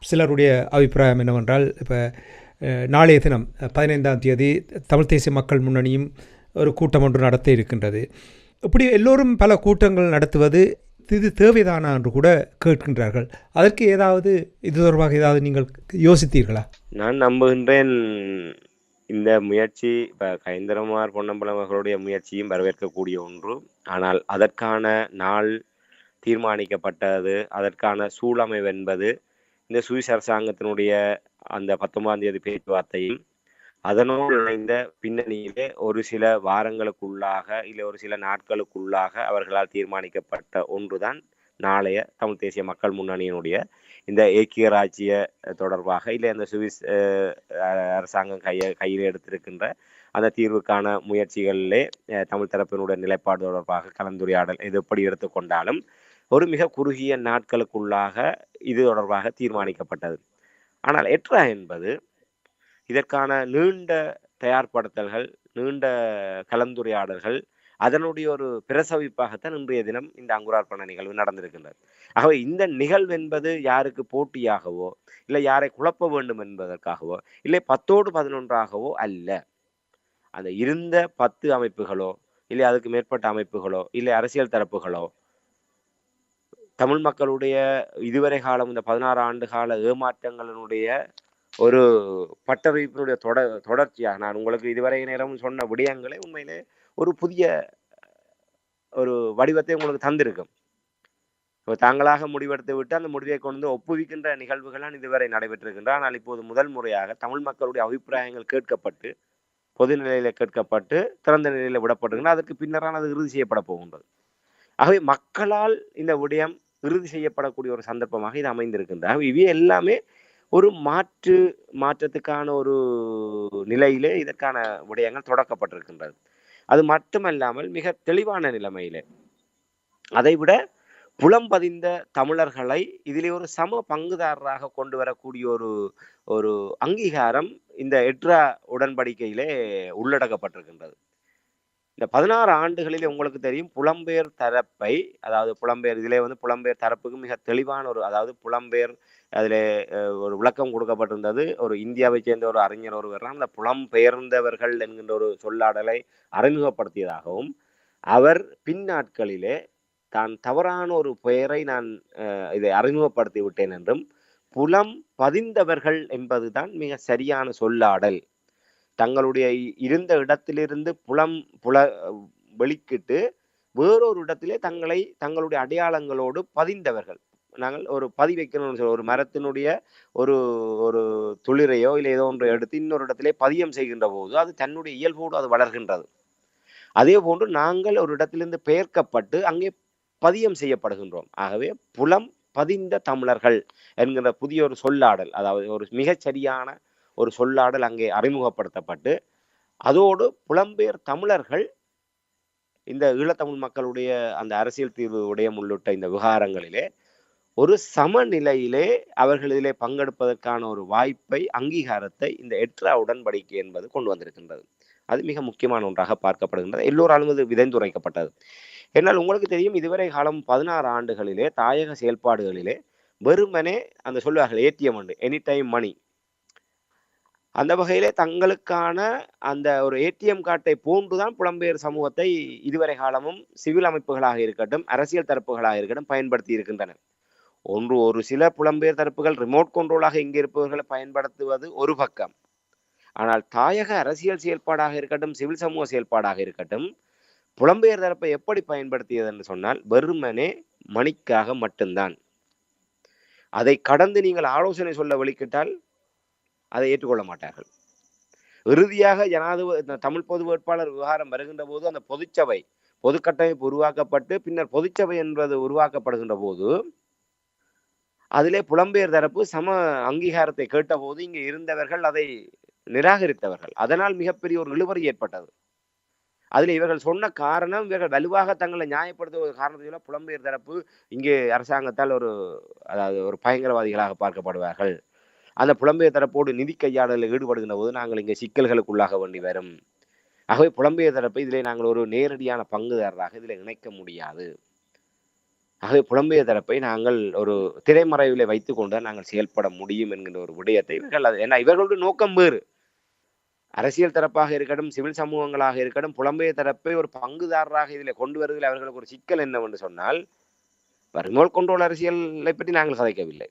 சிலருடைய அபிப்பிராயம் என்னவென்றால், இப்போ நாளைய தினம் 15ஆம் தேதி தமிழ் தேசிய மக்கள் முன்னணியும் ஒரு கூட்டம் ஒன்று நடத்த இருக்கின்றது. இப்படி எல்லோரும் பல கூட்டங்கள் நடத்துவது இது தேவைதானா என்று கூட கேட்கின்றார்கள். அதற்கு இது தொடர்பாக ஏதாவது நீங்கள் யோசித்தீர்களா? நான் நம்புகின்றேன் இந்த முயற்சி இப்போ கயந்திரமார் பொன்னம்பலம் அவர்களுடைய முயற்சியும் வரவேற்கக்கூடிய ஒன்று. ஆனால் அதற்கான நாள் தீர்மானிக்கப்பட்டது, அதற்கான சூழமைவு என்பது இந்த சுவிஸ் அரசாங்கத்தினுடைய அந்த 19ஆம் தேதி பேச்சுவார்த்தையும் அதனோடு இணைந்த பின்னணியிலே ஒரு சில வாரங்களுக்குள்ளாக இல்லை ஒரு சில நாட்களுக்குள்ளாக அவர்களால் தீர்மானிக்கப்பட்ட ஒன்றுதான் நாளைய தமிழ் தேசிய மக்கள் முன்னணியினுடைய இந்த ஏக்கிய ராஜ்ய தொடர்பாக இல்லை அந்த சுவிஸ் அரசாங்கம் கையில் எடுத்திருக்கின்ற அந்த தீர்வுக்கான முயற்சிகளிலே தமிழ் தரப்பினுடைய நிலைப்பாடு தொடர்பாக கலந்துரையாடல் இது எப்படி எடுத்துக்கொண்டாலும் ஒரு மிக குறுகிய நாட்களுக்குள்ளாக இது தொடர்பாக தீர்மானிக்கப்பட்டது. ஆனால் எட்ரா என்பது இதற்கான நீண்ட தயார்படுத்தல்கள், நீண்ட கலந்துரையாடல்கள், அதனுடைய ஒரு பிரசவிப்பாகத்தான் இன்றைய தினம் இந்த அங்குரார்ப்பண நிகழ்வு நடந்திருக்கின்றது. ஆகவே இந்த நிகழ்வு என்பது யாருக்கு போட்டியாகவோ இல்லை யாரை குழப்ப வேண்டும் என்பதற்காகவோ இல்லை 10ஓடு 11ஆகவோ அல்ல. அந்த இருந்த 10 அமைப்புகளோ இல்லை அதுக்கு மேற்பட்ட அமைப்புகளோ இல்லை அரசியல் தரப்புகளோ தமிழ் மக்களுடைய இதுவரை காலம் இந்த 16 ஆண்டு கால ஏமாற்றங்களினுடைய ஒரு பட்டறிவிப்பினுடைய தொடர்ச்சியாக நான் உங்களுக்கு இதுவரை நேரம் சொன்ன விடயங்களை உண்மையிலே ஒரு புதிய ஒரு வடிவத்தை உங்களுக்கு தந்திருக்கும். இப்போ தாங்களாக முடிவெடுத்து விட்டு அந்த முடிவை கொண்டு ஒப்புவிக்கின்ற நிகழ்வுகள்லாம் இதுவரை நடைபெற்றிருக்கின்றன. ஆனால் இப்போது முதல் முறையாக தமிழ் மக்களுடைய அபிப்பிராயங்கள் கேட்கப்பட்டு பொது நிலையில கேட்கப்பட்டு திறந்த நிலையில விடப்பட்டிருக்கின்றன. அதற்கு பின்னரான அது இறுதி செய்யப்பட போகின்றது. ஆகவே மக்களால் இந்த விடயம் இறுதி செய்யப்படக்கூடிய ஒரு சந்தர்ப்பமாக இது அமைந்திருக்கின்றது. இவை எல்லாமே ஒரு மாற்றத்துக்கான ஒரு நிலையிலே இதற்கான விடயங்கள் தொடக்கப்பட்டிருக்கின்றது. அது மட்டுமல்லாமல் மிக தெளிவான நிலைமையிலே அதைவிட புலம்பதிந்த தமிழர்களை இதிலே ஒரு சம பங்குதாரராக கொண்டு வரக்கூடிய ஒரு அங்கீகாரம் இந்த எட்ரா உடன்படிக்கையிலே உள்ளடக்கப்பட்டிருக்கின்றது. இந்த 16 ஆண்டுகளில் உங்களுக்கு தெரியும் புலம்பெயர் தரப்பை, அதாவது புலம்பெயர் இதிலே புலம்பெயர் தரப்புக்கு மிக தெளிவான அதாவது புலம்பெயர் அதில் ஒரு விளக்கம் கொடுக்கப்பட்டிருந்தது. ஒரு இந்தியாவை சேர்ந்த ஒரு அறிஞர் ஒருவர் அந்த புலம்பெயர்ந்தவர்கள் என்கின்ற ஒரு சொல்லாடலை அறிமுகப்படுத்தியதாகவும் அவர் பின்னாட்களிலே தான் தவறான ஒரு பெயரை நான் இதை அறிமுகப்படுத்தி விட்டேன் என்றும் புலம் பதிந்தவர்கள் என்பதுதான் மிக சரியான சொல்லாடல், தங்களுடைய இருந்த இடத்திலிருந்து வெளிக்கிட்டு வேறொரு இடத்திலே தங்களுடைய அடையாளங்களோடு பதிந்தவர்கள். நாங்கள் ஒரு வைக்கணும்னு சொல்ல ஒரு மரத்தினுடைய ஒரு ஒரு துளிரையோ இல்லை ஏதோ ஒன்று எடுத்து இன்னொரு இடத்திலே பதியம் செய்கின்ற போது அது தன்னுடைய இயல்போடு அது வளர்கின்றது. அதே போன்று நாங்கள் ஒரு இடத்திலிருந்து பெயர்க்கப்பட்டு அங்கே பதியம் செய்யப்படுகின்றோம். ஆகவே புலம் பதிந்த தமிழர்கள் என்கிற புதிய ஒரு சொல்லாடல், அதாவது ஒரு மிகச்சரியான ஒரு சொல்லாடல் அங்கே அறிமுகப்படுத்தப்பட்டு அதோடு புலம்பெயர் தமிழர்கள் இந்த ஈழத்தமிழ் மக்களுடைய அந்த அரசியல் தீர்வு விடயம் உள்ளிட்ட இந்த விவகாரங்களிலே ஒரு சமநிலையிலே அவர்கள் இதிலே பங்கெடுப்பதற்கான ஒரு வாய்ப்பை, அங்கீகாரத்தை இந்த எட்ரா உடன்படிக்கை என்பது கொண்டு வந்திருக்கின்றது. அது மிக முக்கியமான ஒன்றாக பார்க்கப்படுகின்றது. எல்லோராலும் இது விதைந்துரைக்கப்பட்டது. என்னால் உங்களுக்கு தெரியும், இதுவரை காலம் 16 ஆண்டுகளிலே தாயக செயல்பாடுகளிலே வெறுமனே அந்த சொல்வார்கள் ஏடிஎம் உண்டு, எனி டைம் மணி. அந்த வகையிலே தங்களுக்கான அந்த ஒரு ஏடிஎம் கார்டை போன்றுதான் புலம்பெயர் சமூகத்தை இதுவரை காலமும் சிவில் அமைப்புகளாக இருக்கட்டும், அரசியல் தரப்புகளாக இருக்கட்டும் பயன்படுத்தி இருக்கின்றன. ஒரு சில புலம்பெயர் தரப்புகள் ரிமோட் கண்ட்ரோலாக இங்கே இருப்பவர்களை பயன்படுத்துவது ஒரு பக்கம். ஆனால் தாயக அரசியல் செயல்பாடாக இருக்கட்டும், சிவில் சமூக செயல்பாடாக இருக்கட்டும், புலம்பெயர் தரப்பை எப்படி பயன்படுத்தியது என்று சொன்னால் வெறுமனே மணிக்காக மட்டும்தான். அதை கடந்து நீங்கள் ஆலோசனை சொல்ல வெளிக்கிட்டால் அதை ஏற்றுக்கொள்ள மாட்டார்கள். இறுதியாக தமிழ் பொது வேட்பாளர் விவகாரம் வருகின்ற போது அந்த பொதுச்சபை பொது கட்டமைப்பு உருவாக்கப்பட்டு பின்னர் பொதுச்சபை என்பது உருவாக்கப்படுகின்ற போது அதிலே புலம்பெயர் தரப்பு சம அங்கீகாரத்தை கேட்டபோது இங்கே இருந்தவர்கள் அதை நிராகரித்தவர்கள். அதனால் மிகப்பெரிய ஒரு இழுபறி ஏற்பட்டது. அதில் இவர்கள் சொன்ன காரணம், இவர்கள் வலுவாக தங்களை நியாயப்படுத்துவ காரணத்தில புலம்பெயர் தரப்பு இங்கே அரசாங்கத்தால் அதாவது ஒரு பயங்கரவாதிகளாக பார்க்கப்படுவார்கள். அந்த புலம்பெயர் தரப்போடு நிதி கையாடலில் ஈடுபடுகின்ற போது நாங்கள் இங்கே சிக்கல்களுக்குள்ளாக வேண்டி வரும். ஆகவே புலம்பெயர் தரப்பை இதிலே நாங்கள் ஒரு நேரடியான பங்குதாரராக இதில் இணைக்க முடியாது. ஆகவே புலம்பெயர் தரப்பை நாங்கள் ஒரு திரைமறைவிலே வைத்துக் கொண்டு நாங்கள் செயல்பட முடியும் என்கின்ற ஒரு விடயத்தை ஏன்னா இவர்களுடைய நோக்கம் வேறு. அரசியல் தரப்பாக இருக்கட்டும், சிவில் சமூகங்களாக இருக்கட்டும், புலம்பெயர் தரப்பை ஒரு பங்குதாரராக இதில் கொண்டு வருவதில் அவர்களுக்கு ஒரு சிக்கல் என்னவென்று சொன்னால், ரிமோட் கண்ட்ரோல் அரசியலை பற்றி நாங்கள் கதைக்கவில்லை.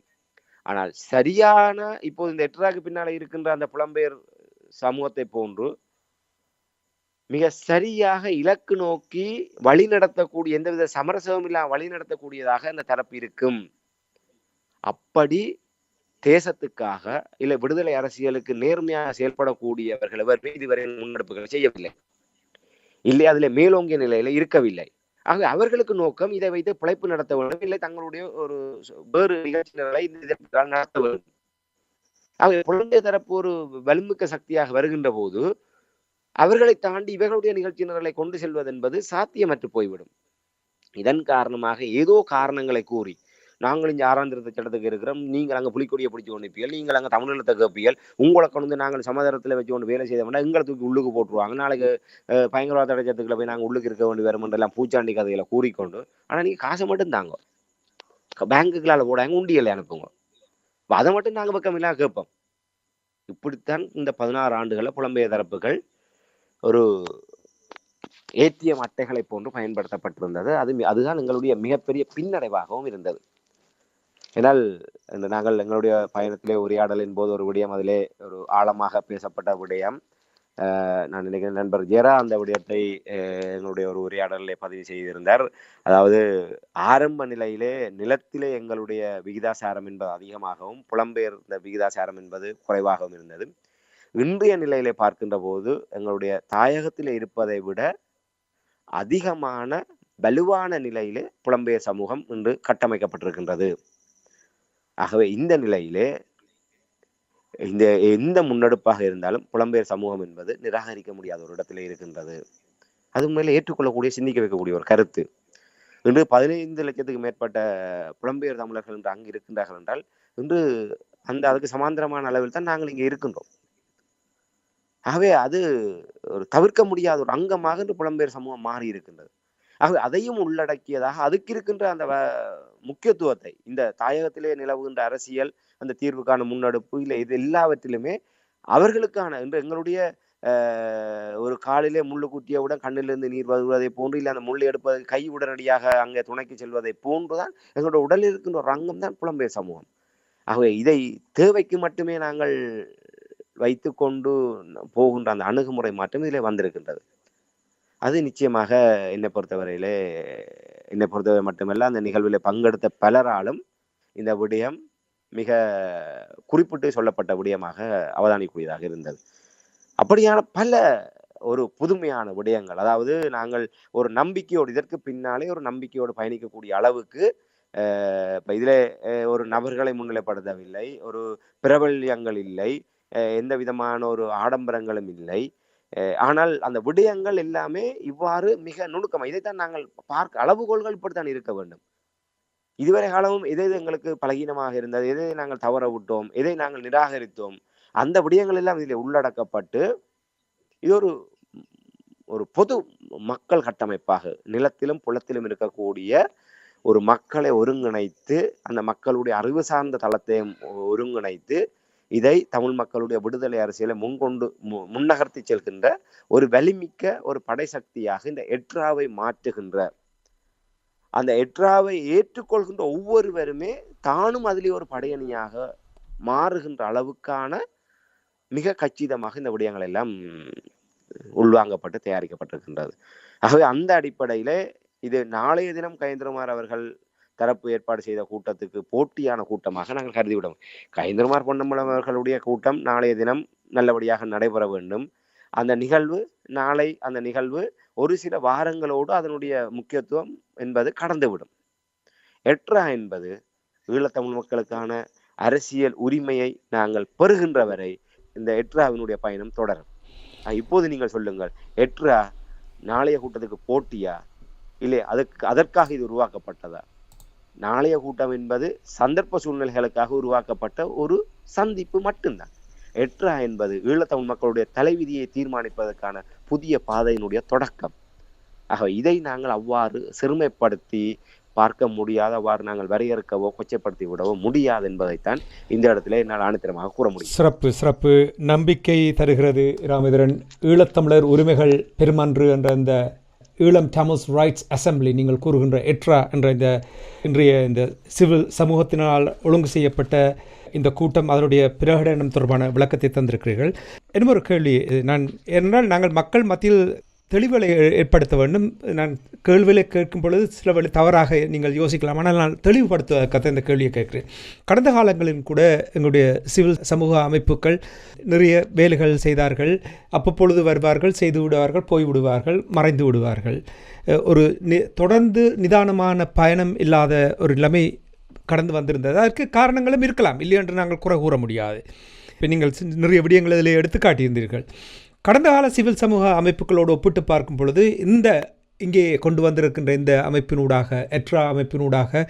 ஆனால் சரியான இப்போது இந்த எட்ராக்கு பின்னால இருக்கின்ற அந்த புலம்பெயர் சமூகத்தை போன்று மிக சரியாக இலக்கு நோக்கி வழி நடத்தக்கூடிய, எந்தவித சமரசமும் இல்லாமல் வழி நடத்தக்கூடியதாக அந்த தரப்பு இருக்கும். அப்படி தேசத்துக்காக இல்லை விடுதலை அரசியலுக்கு நேர்மையாக செயல்படக்கூடியவர்கள் எவருமே இதுவரை முன்னெடுப்புகள் செய்யவில்லை. இல்லை அதில் மேலோங்கிய நிலையில இருக்கவில்லை. ஆக அவர்களுக்கு நோக்கம் இதை வைத்து பிழைப்பு நடத்த வேண்டும், இல்லை தங்களுடைய ஒரு வேறு நிகழ்ச்சிகளை நடத்த வேண்டும். ஆக புலம்பெயர் தரப்பு ஒரு வலுமிக்க சக்தியாக வருகின்ற போது அவர்களை தாண்டி இவர்களுடைய நிகழ்ச்சியினர்களை கொண்டு செல்வது என்பது சாத்தியமற்று போய்விடும். இதன் காரணமாக ஏதோ காரணங்களை கூறி நாங்கள் இங்கே 6ஆம் திருத்த சட்டத்துக்கு இருக்கிறோம், நீங்கள் அங்கே புலிக்கொடியை பிடிச்சி கொண்டிருப்பீர்கள், நீங்கள் அங்கே தமிழீழத்தை கேட்பீர்கள், உங்களை கொண்டு நாங்கள் சமாதானத்தில் வச்சு கொண்டு வேலை செய்தோம்னா எங்களை தூக்கி உள்ளுக்கு போட்டுருவாங்க, நாளைக்கு பயங்கரவாத தடை சட்டத்துக்குள்ள போய் நாங்கள் உள்ளுக்கு இருக்க வேண்டி வரும் என்றெல்லாம் பூச்சாண்டி கதைகளை கூறிக்கொண்டு, ஆனால் நீங்கள் காசை மட்டும் தாங்க, பேங்குகளால் போடாங்க, உண்டியலை அனுப்புங்க, அதை மட்டும் நாங்கள் பக்கமில்லாம கேட்போம். இப்படித்தான் இந்த 16 ஆண்டுகளில் புலம்பெயர் தரப்புகள் ஒரு ஏடிஎம் அட்டைகளை போன்று பயன்படுத்தப்பட்டிருந்தது. அதுதான் எங்களுடைய மிகப்பெரிய பின்னடைவாகவும் இருந்தது. ஏனால் நாங்கள் எங்களுடைய பயணத்திலே உரையாடலின் போது ஒரு விடயம், அதிலே ஒரு ஆழமாக பேசப்பட்ட விடயம், நான் நினைக்கிறேன் நண்பர் ஜெரா அந்த விடயத்தை எங்களுடைய ஒரு உரையாடலிலே பதிவு செய்திருந்தார். அதாவது ஆரம்ப நிலையிலே நிலத்திலே எங்களுடைய விகிதாசாரம் என்பது அதிகமாகவும் புலம்பெயர் விகிதாசாரம் என்பது குறைவாகவும் இருந்தது. இன்றைய நிலையிலே பார்க்கின்ற போது எங்களுடைய தாயகத்திலே இருப்பதை விட அதிகமான வலுவான நிலையிலே புலம்பெயர் சமூகம் இன்று கட்டமைக்கப்பட்டிருக்கின்றது. ஆகவே இந்த நிலையிலே எந்த முன்னெடுப்பாக இருந்தாலும் புலம்பெயர் சமூகம் என்பது நிராகரிக்க முடியாத ஒரு இடத்திலே இருக்கின்றது. அது மேலே ஏற்றுக்கொள்ளக்கூடிய, சிந்திக்க வைக்கக்கூடிய ஒரு கருத்து. இன்று 15 லட்சத்துக்கு மேற்பட்ட புலம்பெயர் தமிழர்கள் என்று அங்கு இருக்கின்றார்கள் என்றால் இன்று அதுக்கு சமாந்தரமான அளவில் தான் நாங்கள் இங்கே இருக்கின்றோம். ஆகவே அது ஒரு தவிர்க்க முடியாத ஒரு அங்கமாக இன்று புலம்பெயர் சமூகம் மாறி இருக்கின்றது. ஆகவே அதையும் உள்ளடக்கியதாக அதுக்கு இருக்கின்ற அந்த முக்கியத்துவத்தை, இந்த தாயகத்திலே நிலவுகின்ற அரசியல், அந்த தீர்வுக்கான முன்னெடுப்பு, இல்லை இது எல்லாவற்றிலுமே அவர்களுக்கான இன்று எங்களுடைய ஒரு காலிலே முள்ளு குத்தியவுடன் கண்ணிலிருந்து நீர் வருவதை போன்று, இல்லை அந்த முள்ளை எடுப்பதை கை உடனடியாக அங்கே துணைக்கு செல்வதை போன்றுதான் எங்களுடைய உடலில் இருக்கின்ற ஒரு அங்கம் தான் புலம்பெயர் சமூகம். ஆகவே இதை தேவைக்கு மட்டுமே நாங்கள் வைத்து கொண்டு போகின்ற அந்த அணுகுமுறை மாற்றம் இதிலே வந்திருக்கின்றது. அது நிச்சயமாக என்னை பொறுத்தவரை மட்டுமல்ல, அந்த நிகழ்வில் பங்கெடுத்த பலராலும் இந்த விடயம் மிக குறிப்பிட்டு சொல்லப்பட்ட விடயமாக அவதானிக்கூடியதாக இருந்தது. அப்படியான பல ஒரு புதுமையான விடயங்கள், அதாவது நாங்கள் ஒரு நம்பிக்கையோடு, இதற்கு பின்னாலே ஒரு நம்பிக்கையோடு பயணிக்கக்கூடிய அளவுக்கு இப்போ இதில் ஒரு நபர்களை முன்னிலைப்படுத்தவில்லை, ஒரு பிரபல்யங்கள் இல்லை, எந்த விதமான ஒரு ஆடம்பரங்களும் இல்லை. ஆனால் அந்த விடயங்கள் எல்லாமே இவ்வாறு மிக நுணுக்கமாக, இதைத்தான் நாங்கள் அளவுகோல்கள் இப்படித்தான் இருக்க வேண்டும். இதுவரை காலமும் எது எது எங்களுக்கு பலகீனமாக இருந்தது, எதை நாங்கள் தவற விட்டோம், எதை நாங்கள் நிராகரித்தோம், அந்த விடயங்கள் எல்லாம் இதில் உள்ளடக்கப்பட்டு இது ஒரு ஒரு பொது மக்கள் கட்டமைப்பாக நிலத்திலும் புலத்திலும் இருக்கக்கூடிய ஒரு மக்களை ஒருங்கிணைத்து அந்த மக்களுடைய அறிவு சார்ந்த தளத்தையும் ஒருங்கிணைத்து இதை தமிழ் மக்களுடைய விடுதலை அரசியலை முன்னகர்த்தி செல்கின்ற ஒரு வலிமிக்க ஒரு படை சக்தியாக இந்த எட்ராவை மாற்றுகின்ற, அந்த எட்ராவை ஏற்றுக்கொள்கின்ற ஒவ்வொருவருமே தானும் அதிலே ஒரு படையணியாக மாறுகின்ற அளவுக்கான மிக கச்சிதமாக இந்த விடயங்கள் எல்லாம் உள்வாங்கப்பட்டு தயாரிக்கப்பட்டிருக்கின்றது. ஆகவே அந்த அடிப்படையில இது நாளைய தினம் கயந்திரமார் அவர்கள் தரப்பு ஏற்பாடு செய்த கூட்டத்துக்கு போட்டியான கூட்டமாக நாங்கள் கருதிவிடும். கயந்திரமார் பொன்னம்பலம் அவர்களுடைய கூட்டம் நாளைய தினம் நல்லபடியாக நடைபெற வேண்டும். அந்த நிகழ்வு ஒரு சில வாரங்களோடு அதனுடைய முக்கியத்துவம் என்பது கடந்துவிடும். எட்ரா என்பது ஈழத்தமிழ் மக்களுக்கான அரசியல் உரிமையை நாங்கள் பெறுகின்ற வரை இந்த எட்ராவினுடைய பயணம் தொடரும். இப்போது நீங்கள் சொல்லுங்கள், எட்ரா நாளைய கூட்டத்துக்கு போட்டியா இல்லை அதற்காக இது உருவாக்கப்பட்டதா? நாளைய கூட்டம் என்பது சந்தர்ப்ப சூழ்நிலைகளுக்காக உருவாக்கப்பட்ட ஒரு சந்திப்பு மட்டும்தான். எட்ரா என்பது ஈழத்தமிழ் மக்களுடைய தலைவிதியை தீர்மானிப்பதற்கான புதிய பாதையினுடைய தொடக்கம். ஆக இதை நாங்கள் அவ்வாறு சிறுமைப்படுத்தி பார்க்க முடியாத, அவ்வாறு நாங்கள் வரையறுக்கவோ கொச்சைப்படுத்தி விடவோ முடியாது என்பதைத்தான் இந்த இடத்துல என்னால் ஆணித்தரமாக கூற முடியும். சிறப்பு நம்பிக்கை தருகிறது ராமேந்திரன். ஈழத்தமிழர் உரிமைகள் பெருமன்று என்ற இந்த ஈழம் தமிழ்ஸ் ரைட்ஸ் அசம்பிளி, நீங்கள் கூறுகின்ற எட்ரா என்ற இந்த இன்றைய இந்த சிவில் சமூகத்தினால் ஒழுங்கு செய்யப்பட்ட இந்த கூட்டம், அதனுடைய பிரகடனம் தொடர்பான விளக்கத்தை தந்திருக்கிறீர்கள். இன்னொரு கேள்வி, ஏனென்றால் நாங்கள் மக்கள் மத்தியில் தெளிவுகளை ஏற்படுத்த வேண்டும். நான் கேள்விகளை கேட்கும் பொழுது சில வழி தவறாக நீங்கள் யோசிக்கலாம், ஆனால் நான் தெளிவுபடுத்துவதற்காக இந்த கேள்வியை கேட்கிறேன். கடந்த காலங்களில் கூட எங்களுடைய சிவில் சமூக அமைப்புகள் நிறைய வேலைகள் செய்தார்கள். அப்பப்பொழுது வருவார்கள், செய்து விடுவார்கள், போய்விடுவார்கள், மறைந்து விடுவார்கள். ஒரு தொடர்ந்து நிதானமான பயணம் இல்லாத ஒரு நிலைமை கடந்து வந்திருந்தது. அதற்கு காரணங்களும் இருக்கலாம், இல்லை என்று நாங்கள் குறை கூற முடியாது. இப்போ நீங்கள் நிறைய விடயங்கள் இதில் எடுத்து காட்டியிருந்தீர்கள். கடந்த கால சிவில் சமூக அமைப்புகளோடு ஒப்பிட்டு பார்க்கும் பொழுது இங்கே கொண்டு வந்திருக்கின்ற இந்த அமைப்பினூடாக, எட்ரா அமைப்பினூடாக,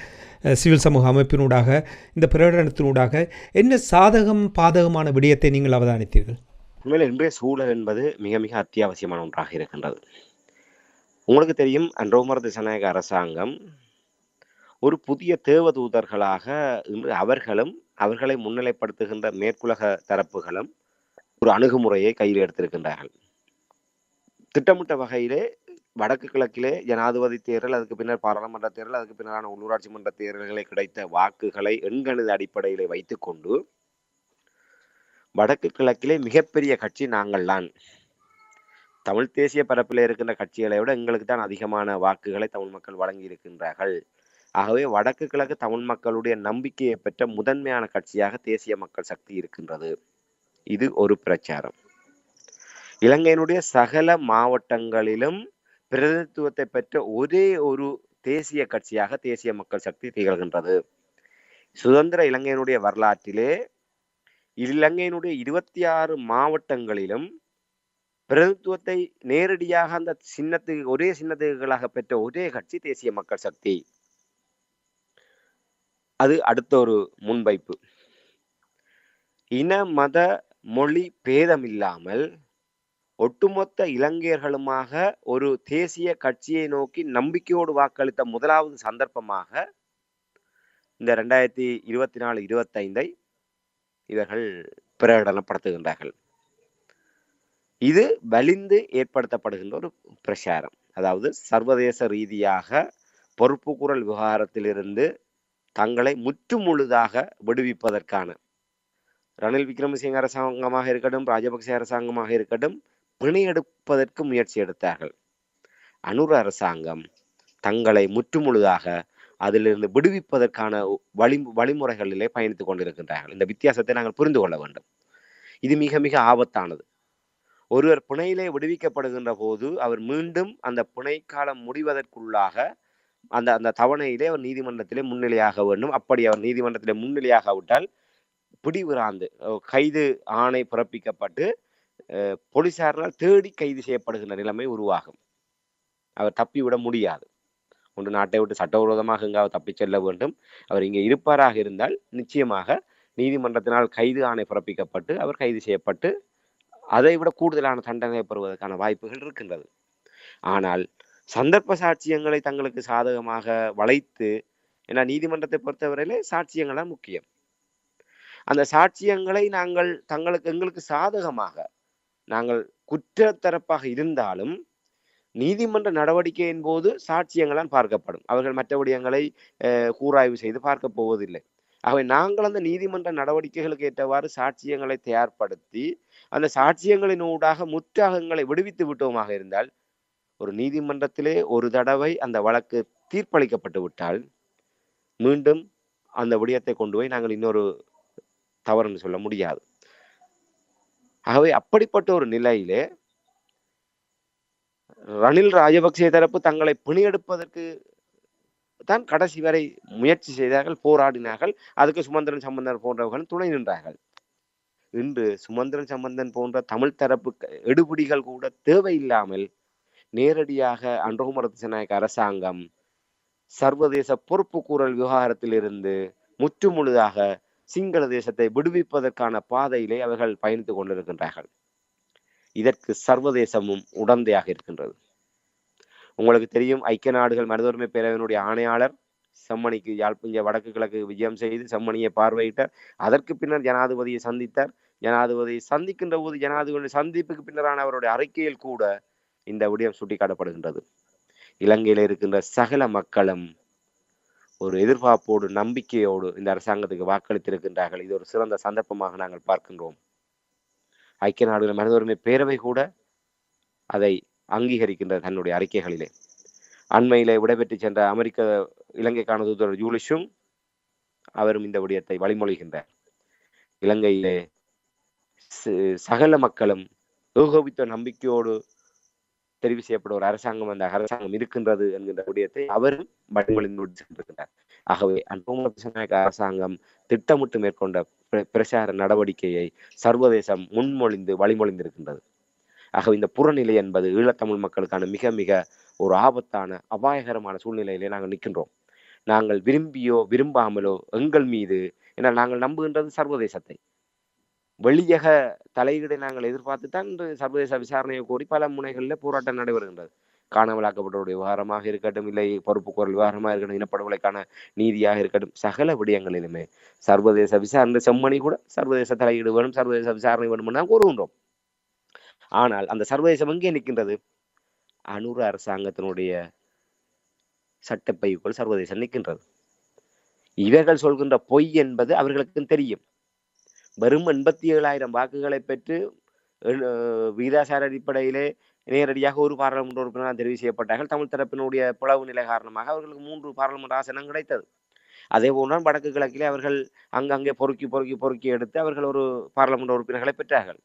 சிவில் சமூக அமைப்பினூடாக, இந்த பிரகடனத்தினூடாக என்ன சாதகம் பாதகமான விடயத்தை நீங்கள் அவதானித்தீர்கள்? உண்மையில் இன்றைய சூழல் என்பது மிக மிக அத்தியாவசியமான ஒன்றாக இருக்கின்றது. உங்களுக்கு தெரியும், அன்றோமர் திசாநாயக அரசாங்கம் ஒரு புதிய தேவதூதர்களாக இன்று அவர்களை முன்னிலைப்படுத்துகின்ற மேற்குலக தரப்புகளும் ஒரு அணுகுமுறையை கையில் எடுத்திருக்கின்றார்கள். திட்டமிட்ட வகையிலே வடக்கு கிழக்கிலே ஜனாதிபதி தேர்தல், அதுக்கு பின்னர் பாராளுமன்ற தேர்தல், அதுக்கு பின்னரான உள்ளூராட்சி மன்ற தேர்தல்களை கிடைத்த வாக்குகளை எண்கணித அடிப்படையிலே வைத்துக்கொண்டு வடக்கு கிழக்கிலே மிகப்பெரிய கட்சி நாங்கள் தான், தமிழ் தேசிய பரப்பில் இருக்கின்ற கட்சிகளை விட எங்களுக்கு தான் அதிகமான வாக்குகளை தமிழ் மக்கள் வழங்கி இருக்கின்றார்கள். ஆகவே வடக்கு கிழக்கு தமிழ் மக்களுடைய நம்பிக்கையை பெற்ற முதன்மையான கட்சியாக தேசிய மக்கள் சக்தி இருக்கின்றது. இது ஒரு பிரச்சாரம். இலங்கையினுடைய சகல மாவட்டங்களிலும் பிரதிநிதித்துவத்தை பெற்ற ஒரே ஒரு தேசிய கட்சியாக தேசிய மக்கள் சக்தி திகழ்கின்றது. சுதந்திர இலங்கையினுடைய வரலாற்றிலே இலங்கையினுடைய 26 மாவட்டங்களிலும் பிரதிநிதித்துவத்தை நேரடியாக அந்த ஒரே சின்னத்துகளாக பெற்ற ஒரே கட்சி தேசிய மக்கள் சக்தி. அது அடுத்த ஒரு முன்வைப்பு. இன மத மொழி பேதமில்லாமல் ஒட்டுமொத்த இலங்கையர்களுமாக ஒரு தேசிய கட்சியை நோக்கி நம்பிக்கையோடு வாக்களித்த முதலாவது சந்தர்ப்பமாக இந்த 2024-25 இவர்கள் பிரகடனப்படுத்துகின்றார்கள். இது வலிந்து ஏற்படுத்தப்படுகின்ற ஒரு பிரச்சாரம். அதாவது சர்வதேச ரீதியாக பொறுப்பு குரல் விவகாரத்திலிருந்து தங்களை முற்றுமுழுதாக விடுவிப்பதற்கான ரணில் விக்ரமசிங்க அரசாங்கமாக இருக்கட்டும், ராஜபக்சே அரசாங்கமாக இருக்கட்டும், பிணையெடுப்பதற்கு முயற்சி எடுத்தார்கள். அனுர அரசாங்கம் தங்களை முற்றுமுழுதாக அதிலிருந்து விடுவிப்பதற்கான வழிமுறைகளிலே பயணித்துக் கொண்டிருக்கின்றார்கள். இந்த வித்தியாசத்தை நாங்கள் புரிந்து கொள்ள வேண்டும். இது மிக மிக ஆபத்தானது. ஒருவர் பிணையிலே விடுவிக்கப்படுகின்ற போது அவர் மீண்டும் அந்த பிணை காலம் முடிவதற்குள்ளாக அந்த தவணையிலே அவர் நீதிமன்றத்திலே முன்னிலையாக வேண்டும். அப்படி அவர் நீதிமன்றத்திலே முன்னிலையாகவிட்டால் பிடிவிராந்து கைது ஆணை பிறப்பிக்கப்பட்டு போலீசாரால் தேடி கைது செய்யப்படுகின்ற நிலைமை உருவாகும். அவர் தப்பிவிட முடியாது. ஒன்று நாட்டை விட்டு சட்டவிரோதமாக எங்காவது தப்பிச் செல்ல வேண்டும். அவர் இங்கே இருப்பாராக இருந்தால் நிச்சயமாக நீதிமன்றத்தினால் கைது ஆணை பிறப்பிக்கப்பட்டு அவர் கைது செய்யப்பட்டு அதை விட கூடுதலான தண்டனை பெறுவதற்கான வாய்ப்புகள் இருக்கின்றது. ஆனால் சந்தர்ப்ப சாட்சியங்களை தங்களுக்கு சாதகமாக வளைத்து, ஏன்னா நீதிமன்றத்தை பொறுத்தவரையிலே சாட்சியங்கள் தான் முக்கியம். அந்த சாட்சியங்களை எங்களுக்கு சாதகமாக நாங்கள் குற்றத்தரப்பாக இருந்தாலும் நீதிமன்ற நடவடிக்கையின் போது சாட்சியங்களால் பார்க்கப்படும். அவர்கள் மற்ற விடயங்களை கூராய்வு செய்து பார்க்க போவதில்லை. ஆகவே நாங்கள் அந்த நீதிமன்ற நடவடிக்கைகளுக்கு ஏற்றவாறு சாட்சியங்களை தயார்படுத்தி அந்த சாட்சியங்களின் ஊடாக முற்றாகங்களை விடுவித்து விட்டோமாக இருந்தால், ஒரு நீதிமன்றத்திலே ஒரு தடவை அந்த வழக்கு தீர்ப்பளிக்கப்பட்டு விட்டால் மீண்டும் அந்த விடயத்தை கொண்டு போய் நாங்கள் இன்னொரு தவறுன்னு சொல்ல முடியாது. ஆகவே அப்படிப்பட்ட ஒரு நிலையிலே ரணில் ராஜபக்சே தரப்பு தங்களை பிணியெடுப்பதற்கு தான் கடைசி வரை முயற்சி செய்தார்கள், போராடினார்கள். அதுக்கு சுமந்திரன் சம்பந்தன் போன்றவர்கள் துணை நின்றார்கள். இன்று சுமந்திரன் சம்பந்தன் போன்ற தமிழ் தரப்பு எடுபிடிகள் கூட தேவையில்லாமல் நேரடியாக அன்றுகுமார திசாநாயக்க அரசாங்கம் சர்வதேச பொறுப்பு கூறல் விவகாரத்தில் இருந்து முற்றுமுழுதாக சிங்கள தேசத்தை விடுவிப்பதற்கான பாதையிலே அவர்கள் பயணித்துக் கொண்டிருக்கின்றார்கள். இதற்கு சர்வதேசமும் உடந்தையாக இருக்கின்றது. உங்களுக்கு தெரியும், ஐக்கிய நாடுகள் மனித உரிமை பேரவையினுடைய ஆணையாளர் செம்மணிக்கு வடக்கு கிழக்கு விஜயம் செய்து செம்மணியை பார்வையிட்டார். அதற்கு பின்னர் ஜனாதிபதியை சந்தித்தார். ஜனாதிபதியை சந்திக்கின்ற போது ஜனாதிபதி சந்திப்புக்கு பின்னரான அவருடைய அறிக்கையில் கூட இந்த விடயம் சுட்டிக்காட்டப்படுகின்றது. இலங்கையில் இருக்கின்ற சகல மக்களும் ஒரு எதிர்பார்ப்போடு நம்பிக்கையோடு இந்த அரசாங்கத்துக்கு வாக்களித்திருக்கின்றார்கள். இது ஒரு சிறந்த சந்தர்ப்பமாக நாங்கள் பார்க்கின்றோம். ஐக்கிய நாடுகள் மனித உரிமை பேரவை கூட அதை அங்கீகரிக்கின்ற தன்னுடைய அறிக்கைகளிலே. அண்மையிலே விடைபெற்று சென்ற அமெரிக்க இலங்கைக்கான தூதர் ஜூலிஷும் அவரும் இந்த விடயத்தை வழிமொழிகின்றார். இலங்கையிலே சகல மக்களும் ஏகோபித்த நம்பிக்கையோடு தெரிவு செய்யப்பட்ட ஒரு அரசாங்கம் அந்த அரசாங்கம் இருக்கின்றது என்கின்ற விடயத்தை அவரும் வழிமொழிந்து சென்றிருக்கிறார். ஆகவே அன்றுகுமார திசாநாயக்க அரசாங்கம் திட்டமிட்டு மேற்கொண்ட பிரச்சார நடவடிக்கையை சர்வதேசம் முன்மொழிந்து வழிமொழிந்திருக்கின்றது. ஆகவே இந்த புறநிலை என்பது ஈழத்தமிழ் மக்களுக்கான மிக மிக ஒரு ஆபத்தான அபாயகரமான சூழ்நிலையிலே நாங்கள் நிற்கின்றோம். நாங்கள் விரும்பியோ விரும்பாமலோ எங்கள் மீது, ஏன்னா நாங்கள் நம்புகின்றது சர்வதேசத்தை, வெளியக தலையீடை நாங்கள் எதிர்பார்த்து தான் இன்று சர்வதேச விசாரணையை கோரி பல முனைகளில் போராட்டம் நடைபெறுகின்றது. காணாமலாக்கப்பட்டவருடைய விவகாரமாக இருக்கட்டும், இல்லை பொறுப்பு கோரல் விவகாரமாக இருக்கட்டும், இனப்படுகொலைக்கான நீதியாக இருக்கட்டும், சகல விடயங்களிலுமே சர்வதேச விசாரணை, செம்மணி கூட சர்வதேச தலையீடு வேணும், சர்வதேச விசாரணை வேணும் தான் கூறுகின்றோம். ஆனால் அந்த சர்வதேசம் எங்கே நிற்கின்றது? அனுர அரசாங்கத்தினுடைய சட்டப்பைக்குள் சர்வதேசம் நிற்கின்றது. இவர்கள் சொல்கின்ற பொய் என்பது அவர்களுக்கும் தெரியும். வெறும் 87,000 வாக்குகளை பெற்று விகிதாசார அடிப்படையிலே நேரடியாக ஒரு பாராளுமன்ற உறுப்பினராக தெரிவு செய்யப்பட்டார்கள். தமிழ் தரப்பினுடைய பிளவு நிலை காரணமாக அவர்களுக்கு 3 பாராளுமன்ற ஆசனம் கிடைத்தது. அதே போன்றுதான் வடக்கு கிழக்கிலே அவர்கள் அங்கங்கே பொறுக்கி எடுத்து அவர்கள் ஒரு பாராளுமன்ற உறுப்பினர்களை பெற்றார்கள்.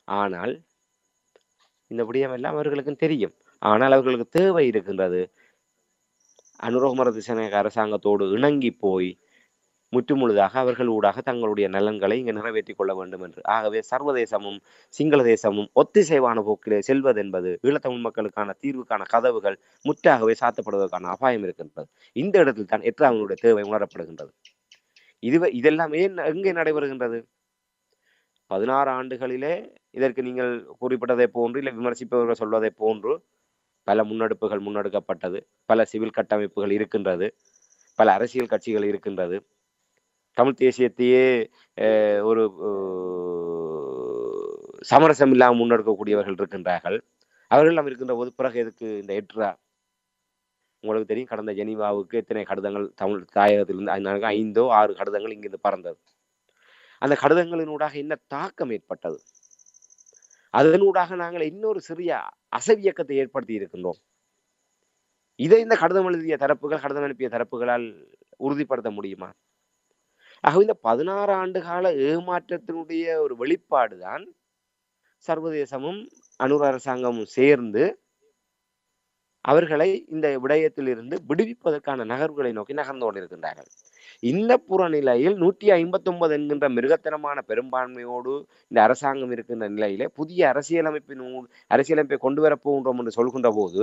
ஆனால் இந்த விடயம் எல்லாம் அவர்களுக்கும் தெரியும். ஆனால் அவர்களுக்கு தேவை இருக்கின்றது அனுரகுமார திசாநாயக்க அரசாங்கத்தோடு இணங்கி போய் முற்றுமுழுதாக அவர்கள் ஊடாக தங்களுடைய நலன்களை இங்கு நிறைவேற்றிக் கொள்ள வேண்டும் என்று. ஆகவே சர்வதேசமும் சிங்கள தேசமும் ஒத்திசைவான போக்கிலே செல்வது என்பது ஈழத்தமிழ் மக்களுக்கான தீர்வுக்கான கதவுகள் முற்றாகவே சாத்தப்படுவதற்கான அபாயம் இருக்கின்றது. இந்த இடத்தில் தான் எட்டாவனுடைய தேவை உணரப்படுகின்றது. இதெல்லாம் எங்கே நடைபெறுகின்றது? 16 ஆண்டுகளிலே இதற்கு நீங்கள் குறிப்பிட்டதை போன்று, இல்லை விமர்சிப்பவர்கள் சொல்வதை போன்று பல முன்னெடுப்புகள் முன்னெடுக்கப்பட்டது. பல சிவில் கட்டமைப்புகள் இருக்கின்றது, பல அரசியல் கட்சிகள் இருக்கின்றது. தமிழ் தேசியத்தையே ஒரு சமரசம் இல்லாமல் முன்னெடுக்கக்கூடியவர்கள் இருக்கின்றார்கள். அவர்கள் இருக்கின்ற போது பிறகு எதுக்கு இந்த எட்ரா? உங்களுக்கு தெரியும், கடந்த ஜெனீவாவுக்கு எத்தனை கடிதங்கள் தமிழ் தாயகத்திலிருந்து 5 6 கடிதங்கள் இங்கிருந்து பறந்தது. அந்த கடிதங்களினூடாக என்ன தாக்கம் ஏற்பட்டது? அதனூடாக நாங்கள் இன்னொரு சிறிய அசவியக்கத்தை ஏற்படுத்தி இருக்கின்றோம். இதை இந்த கடிதம் அனுப்பிய தரப்புகளால் உறுதிப்படுத்த முடியுமா? ஆகவே இந்த 16 ஆண்டு கால ஏமாற்றத்தினுடைய ஒரு வெளிப்பாடுதான் சர்வதேசமும் அனுர அரசாங்கமும் சேர்ந்து அவர்களை இந்த விடயத்தில் இருந்து விடுவிப்பதற்கான நகர்வுகளை நோக்கி நகர்ந்து கொண்டிருக்கின்றார்கள். இந்த புறநிலையில் 159 என்கின்ற மிருகத்தனமான பெரும்பான்மையோடு இந்த அரசாங்கம் இருக்கின்ற நிலையிலே புதிய அரசியலமைப்பை கொண்டு வரப் போகின்றோம் என்று சொல்கின்ற போது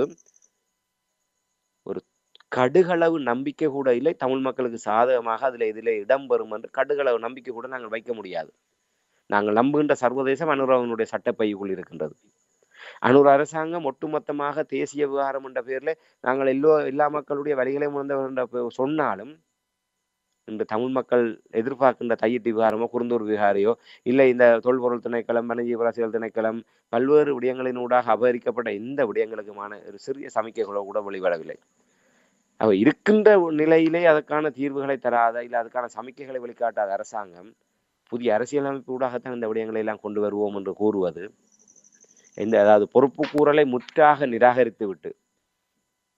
ஒரு கடுகளவு நம்பிக்கை கூட இல்லை தமிழ் மக்களுக்கு சாதகமாக இதில் இடம்பெறும் என்று கடுகளவு நம்பிக்கை கூட நாங்கள் வைக்க முடியாது. நாங்கள் நம்புகின்ற சர்வதேசம் அனுராவினுடைய சட்டப்பைக்குள் இருக்கின்றது. அனுர அரசாங்கம் ஒட்டுமொத்தமாக தேசிய விவகாரம் என்ற பெயரில் நாங்கள் எல்லா மக்களுடைய வரிகளை உணர்ந்தவர் சொன்னாலும் இந்த தமிழ் மக்கள் எதிர்பார்க்கின்ற தையிட்டு விவகாரமோ குறுந்தூர் விவகாரியோ இல்லை இந்த தொல்பொருள் திணைக்களம் வனஜீவராசிகள் திணைக்களம் பல்வேறு விடயங்களினூடாக அபகரிக்கப்பட்ட எந்த விடயங்களுக்குமான ஒரு சிறிய சமிக்கைகளோ கூட வெளிவரவில்லை. அவ இருக்கின்ற நிலையிலே அதற்கான தீர்வுகளை தராத இல்லை அதுக்கான சமிக்கைகளை வெளிக்காட்டாத அரசாங்கம் புதிய அரசியலமைப்பு ஊடாகத்தான் இந்த விடயங்களை எல்லாம் கொண்டு வருவோம் என்று கூறுவது அதாவது பொறுப்பு கூறலை முற்றாக நிராகரித்து விட்டு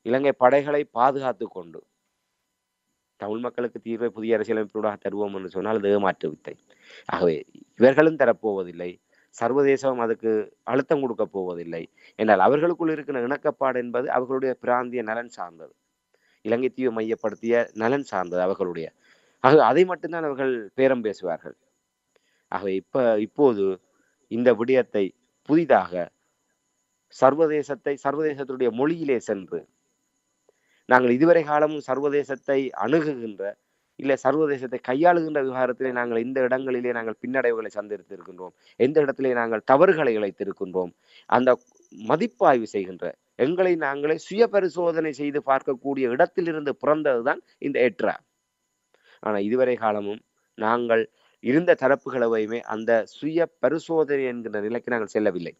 இலங்கை படைகளை பாதுகாத்து கொண்டு தமிழ் மக்களுக்கு தீர்வை புதிய அரசியலமைப்பூடாக தருவோம் என்று சொன்னால் அது ஏமாற்று வித்தை. ஆகவே இவர்களும் தரப்போவதில்லை, சர்வதேசம் அதுக்கு அழுத்தம் கொடுக்க போவதில்லை. என்றால் அவர்களுக்குள் இருக்கிற இணக்கப்பாடு என்பது அவர்களுடைய பிராந்திய நலன் சார்ந்தது, இலங்கை தீவை மையப்படுத்திய நலன் சார்ந்தது அவர்களுடைய. ஆகவே அதை மட்டும்தான் அவர்கள் பேரம் பேசுவார்கள். ஆகவே இப்போது இந்த விடயத்தை புதிதாக சர்வதேசத்துடைய மொழியிலே சென்று நாங்கள் இதுவரை காலமும் சர்வதேசத்தை அணுகுகின்ற இல்லை சர்வதேசத்தை கையாளுகின்ற விவகாரத்திலே நாங்கள் இந்த இடங்களிலே நாங்கள் பின்னடைவுகளை சந்தித்திருக்கின்றோம், எந்த இடத்திலே நாங்கள் தவறுகளை இழைத்திருக்கின்றோம், அந்த மதிப்பாய்வு செய்கின்ற எங்களை நாங்களே சுய பரிசோதனை செய்து பார்க்கக்கூடிய இடத்திலிருந்து பிறந்ததுதான் இந்த எட்ரா. ஆனால் இதுவரை காலமும் நாங்கள் இருந்த தரப்புகளவையுமே அந்த சுய பரிசோதனை என்கின்ற நிலைக்கு நாங்கள் செல்லவில்லை.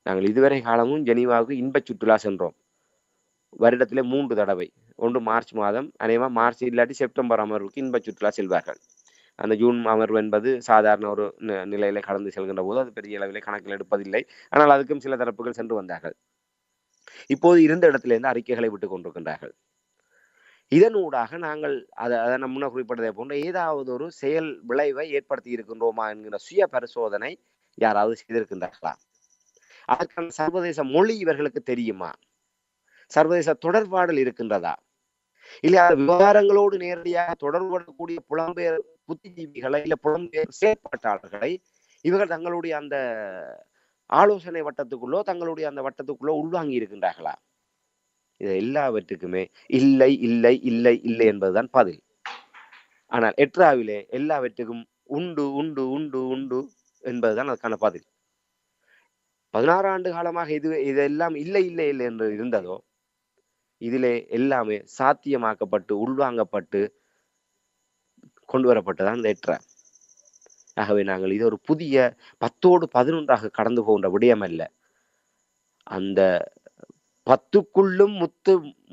நாங்கள் இதுவரை காலமும் ஜெனீவாவுக்கு இன்ப சுற்றுலா சென்றோம், வருடத்திலே 3 தடவை. ஒன்று மார்ச் மாதம், அநேகமாக மார்ச் இல்லாட்டி செப்டம்பர் அமர்வுக்கு இன்ப சுற்றுலா செல்வார்கள். அந்த ஜூன் அமர்வு என்பது சாதாரண ஒரு நிலையில கடந்து செல்கின்ற போது அது பெரிய அளவிலே கணக்கில் எடுப்பதில்லை. ஆனால் அதுக்கும் சில தரப்புகள் சென்று வந்தார்கள். இப்போது இருந்த இடத்திலிருந்து அறிக்கைகளை விட்டுக் கொண்டிருக்கின்றார்கள். இதனூடாக நாங்கள் அதை முன்ன குறிப்பிட்டதை போன்ற ஏதாவது ஒரு செயல் விளைவை ஏற்படுத்தி இருக்கின்றோமா என்கிற சுய பரிசோதனை யாராவது செய்திருக்கின்றார்களா? அதற்கான சர்வதேச மொழி இவர்களுக்கு தெரியுமா? சர்வதேச தொடர்பாடல் இருக்கின்றதா? இல்ல விவகாரங்களோடு நேரடியாக தொடர்புடைய புலம்பெயர் புத்திஜீவிகளை இல்ல புலம்பெயர் செயற்பாட்டாளர்களை இவர்கள் தங்களுடைய அந்த ஆலோசனை வட்டத்துக்குள்ளோ தங்களுடைய அந்த வட்டத்துக்குள்ளோ உள்வாங்கி இருக்கின்றார்களா? இது எல்லாவற்றுக்குமே இல்லை இல்லை இல்லை இல்லை என்பதுதான் பதில். ஆனால் எட்ராவிலே எல்லாவற்றுக்கும் உண்டு உண்டு உண்டு உண்டு என்பதுதான் அதுக்கான பதில். 16 ஆண்டு காலமாக இதெல்லாம் இல்லை இல்லை இல்லை என்று இருந்ததோ இதிலே எல்லாமே சாத்தியமாக்கப்பட்டு உள்வாங்கப்பட்டு கொண்டு வரப்பட்டதான் இந்த எட்ரா. ஆகவே நாங்கள் இது ஒரு புதிய 10ஓடு 11ஆக கடந்து போகின்ற விடயம் அல்ல. அந்த 10க்குள்ளும்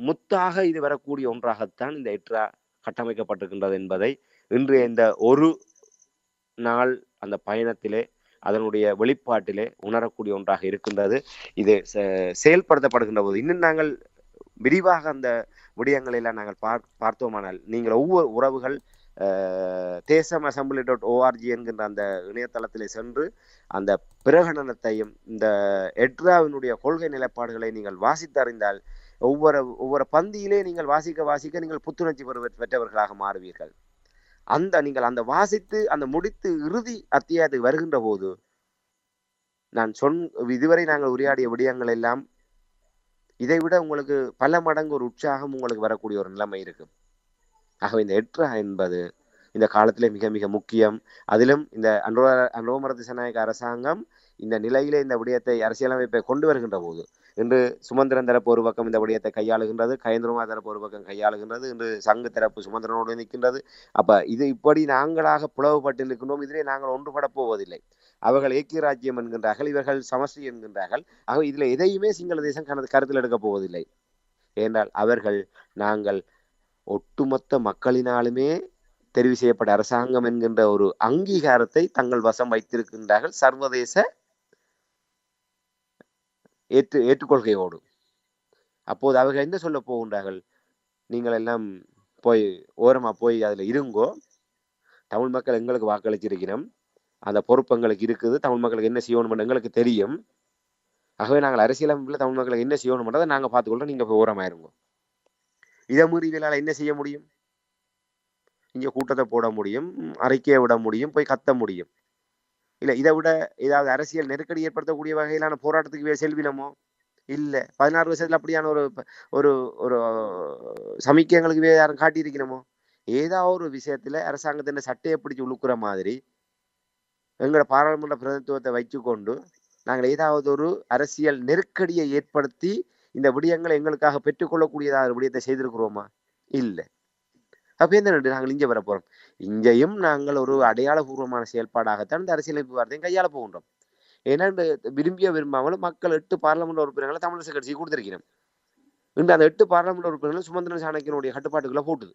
முத்தாக இது வரக்கூடிய ஒன்றாகத்தான் இந்த எட்ரா கட்டமைக்கப்பட்டிருக்கின்றது என்பதை இன்றைய இந்த ஒரு நாள் அந்த பயணத்திலே அதனுடைய வெளிப்பாட்டிலே உணரக்கூடிய ஒன்றாக இருக்கின்றது. இது செயல்படுத்தப்படுகின்ற போது இன்னும் நாங்கள் விரிவாக அந்த விடயங்களெல்லாம் நாங்கள் பார்த்தோமானால் நீங்கள் ஒவ்வொரு உறவுகள் தேசம்.assembly.org என்கின்ற அந்த இணையதளத்திலே சென்று அந்த பிரகடனத்தையும் இந்த எட்ராவினுடைய கொள்கை நிலைப்பாடுகளை நீங்கள் வாசித்தறிந்தால் ஒவ்வொரு பந்தியிலே நீங்கள் வாசிக்க நீங்கள் புத்துணர்ச்சி பெற்றவர்களாக மாறுவீர்கள். நீங்கள் அந்த வாசித்து அந்த முடித்து இறுதி அத்தியாயத்துக்கு வருகின்ற போது நான் இதுவரை நாங்கள் உரையாடிய விடயங்கள் எல்லாம் இதைவிட உங்களுக்கு பல மடங்கு ஒரு உற்சாகம் உங்களுக்கு வரக்கூடிய ஒரு நிலைமை இருக்கு. ஆகவே இந்த எட்ரா என்பது இந்த காலத்திலே மிக மிக முக்கியம். அதிலும் இந்த அனுரகுமார திசாநாயக்க அரசாங்கம் இந்த நிலையிலே இந்த விடயத்தை அரசியலமைப்பை கொண்டு வருகின்ற போது இன்று சுமந்திரன் தரப்பு ஒரு பக்கம் இந்த விடயத்தை கையாளுகின்றது, கயேந்திரகுமார் தரப்பு ஒரு பக்கம் கையாளுகின்றது, இன்று சங்கு தரப்பு சுமந்திரனோடு நிற்கின்றது. அப்ப இது இப்படி நாங்களாக பிளவுபட்டிருக்கின்றோம், இதிலே நாங்கள் ஒன்றுபட போவதில்லை. அவர்கள் ஏக்கிய ராஜ்யம் என்கின்றார்கள், இவர்கள் சமஸ்டி என்கின்றார்கள். ஆக இதுல எதையுமே சிங்கள தேசம் கருத்தில் எடுக்க போவதில்லை. ஏனென்றால் அவர்கள் நாங்கள் ஒட்டுமொத்த மக்களினாலுமே தெரிவு செய்யப்பட்ட அரசாங்கம் என்கின்ற ஒரு அங்கீகாரத்தை தங்கள் வசம் வைத்திருக்கின்றார்கள், சர்வதேச ஏற்றுக்கொள்கையோடு. அப்போது அவர்கள் என்ன சொல்ல போகின்றார்கள்? நீங்கள் எல்லாம் போய் ஓரமா போய் அதுல இருங்கோ, தமிழ் மக்கள் எங்களுக்கு வாக்களிச்சிருக்கிறோம், அந்த பொறுப்பு எங்களுக்கு இருக்குது, தமிழ் மக்களுக்கு என்ன செய்யணும் எங்களுக்கு தெரியும், ஆகவே நாங்கள் அரசியலமைப்புல தமிழ் மக்களுக்கு என்ன செய்யணும்ன்றதை நாங்கள் பார்த்துக்கொள்றோம், நீங்க போய் ஓரமாயிருங்க. இதை மீறியவர்களால் என்ன செய்ய முடியும்? இங்க கூட்டத்தை போட முடியும், அறிக்கையை விட முடியும், போய் கத்த முடியும். இல்ல இதை விட ஏதாவது அரசியல் நெருக்கடி ஏற்படுத்தக்கூடிய வகையிலான போராட்டத்துக்கு செல்வினமோ இல்ல 16 வருஷத்துல அப்படியான ஒரு ஒரு ஒரு சமிக்கை எங்களுக்கு வேற யாரும் காட்டியிருக்கணுமோ? ஏதாவது ஒரு விஷயத்துல அரசாங்கத்தின் சட்டையை பிடிச்சு உழுக்குற மாதிரி எங்களோட பாராளுமன்ற பிரதிநிதித்துவத்தை வைத்துக்கொண்டு நாங்கள் ஏதாவது ஒரு அரசியல் நெருக்கடியை ஏற்படுத்தி இந்த விடயங்களை எங்களுக்காக பெற்றுக்கொள்ளக்கூடியதாக ஒரு விடயத்தை செய்திருக்கிறோமா? இல்ல. அப்ப என்ன நாங்கள் இங்க வர போறோம். இங்கேயும் நாங்கள் ஒரு அடையாளபூர்வமான செயல்பாடாகத்தான் இந்த அரசியலமைப்பு வார்த்தையும் கையாள போகின்றோம். ஏன்னா விரும்பிய விரும்பாமலும் மக்கள் 8 பாராளுமன்ற உறுப்பினர்களை தமிழிசை கட்சிக்கு கொடுத்திருக்கிறோம். இன்று அந்த 8 பாராளுமன்ற உறுப்பினர்களும் சுமந்திரன் சாணக்கியனுடைய கட்டுப்பாட்டுக்குள்ள போட்டுது.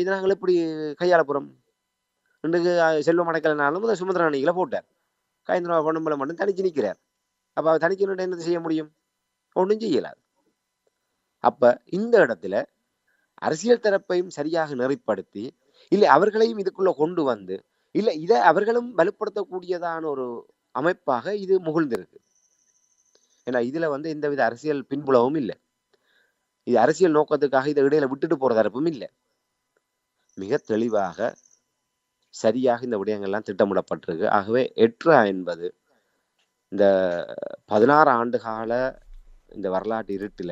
இதை நாங்கள் எப்படி கையாள போறோம்? இன்றைக்கு செல்வம் அடைக்கலனாலும் இந்த சுமந்திரன் அணிகளை போட்டார். கயந்திரா பொன்னம்பலம் மட்டும் தனிச்சு நிற்கிறார். அப்ப அவர் தனிச்சு என்ன செய்ய முடியும்? ஒன்றும் செய்யலாது. அப்ப இந்த இடத்துல அரசியல் தரப்பையும் சரியாக நெறிப்படுத்தி இல்லை அவர்களையும் இதுக்குள்ள கொண்டு வந்து இல்லை இதை அவர்களும் வலுப்படுத்தக்கூடியதான ஒரு அமைப்பாக இது முகிழ்ந்திருக்கு. ஏன்னா இதுல எந்தவித அரசியல் பின்புலவும் இல்லை. இது அரசியல் நோக்கத்துக்காக இதை இடையில விட்டுட்டு போற தரப்பும் இல்லை. மிக தெளிவாக சரியாக இந்த விடயங்கள்லாம் திட்டமிடப்பட்டிருக்கு. ஆகவே எட்ரா என்பது இந்த 16 ஆண்டு கால இந்த வரலாற்று இருட்டில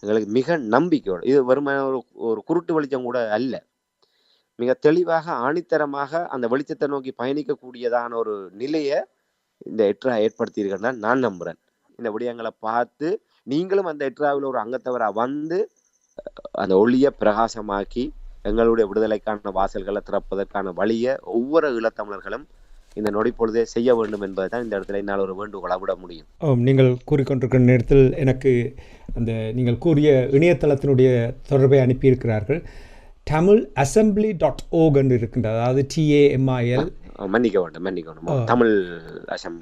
எங்களுக்கு மிக நம்பிக்கையோடு இது வெறுமனே ஒரு குருட்டு வெளிச்சம் கூட அல்ல. மிக தெளிவாக ஆணித்தரமாக அந்த வெளிச்சத்தை நோக்கி பயணிக்கக்கூடியதான ஒரு நிலையை இந்த எட்ரா ஏற்படுத்தியிருக்கிறதா நான் நம்புறேன். இந்த விடயங்களை பார்த்து நீங்களும் அந்த எட்ராவில் ஒரு அங்கத்தவரா வந்து அந்த ஒளியை பிரகாசமாக்கி எங்களுடைய விடுதலைக்கான வாசல்களை திறப்பதற்கான வழியை ஒவ்வொரு ஈழத்தமிழர்களும் இந்த நொடி பொழுதே செய்ய வேண்டும் என்பதை தான் இந்த இடத்துல என்னால் ஒரு வேண்டுகோளை விட முடியும். நீங்கள் கூறிக்கொண்டிருக்கிற நேரத்தில் எனக்கு அந்த நீங்கள் கூறிய இணையதளத்தினுடைய தொடர்பை அனுப்பியிருக்கிறார்கள். தமிழ் assembly.org என்று இருக்கின்றது. அதாவது TAMIL மன்னிக்க வேண்டும் தமிழ்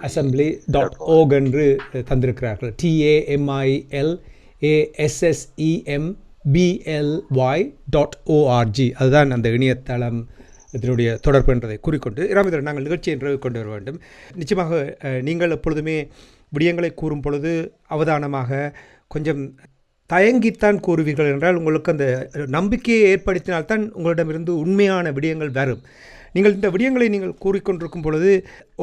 assembly.org என்று தந்திருக்கிறார்கள். TAMILASSEMBLY.org அதுதான் அந்த இணையதளம் இதனுடைய தொடர்பு என்பதை கூறிக்கொண்டு ராமேந்திரன் நாங்கள் நிகழ்ச்சியை நிறைவு கொண்டு வர வேண்டும். நிச்சயமாக நீங்கள் எப்பொழுதுமே விடயங்களை கூறும் பொழுது அவதானமாக கொஞ்சம் தயங்கித்தான் கூறுவீர்கள் என்றால் உங்களுக்கு அந்த நம்பிக்கையை ஏற்படுத்தினால்தான் உங்களிடமிருந்து உண்மையான விடயங்கள் வரும். நீங்கள் இந்த விடயங்களை நீங்கள் கூறிக்கொண்டிருக்கும் பொழுது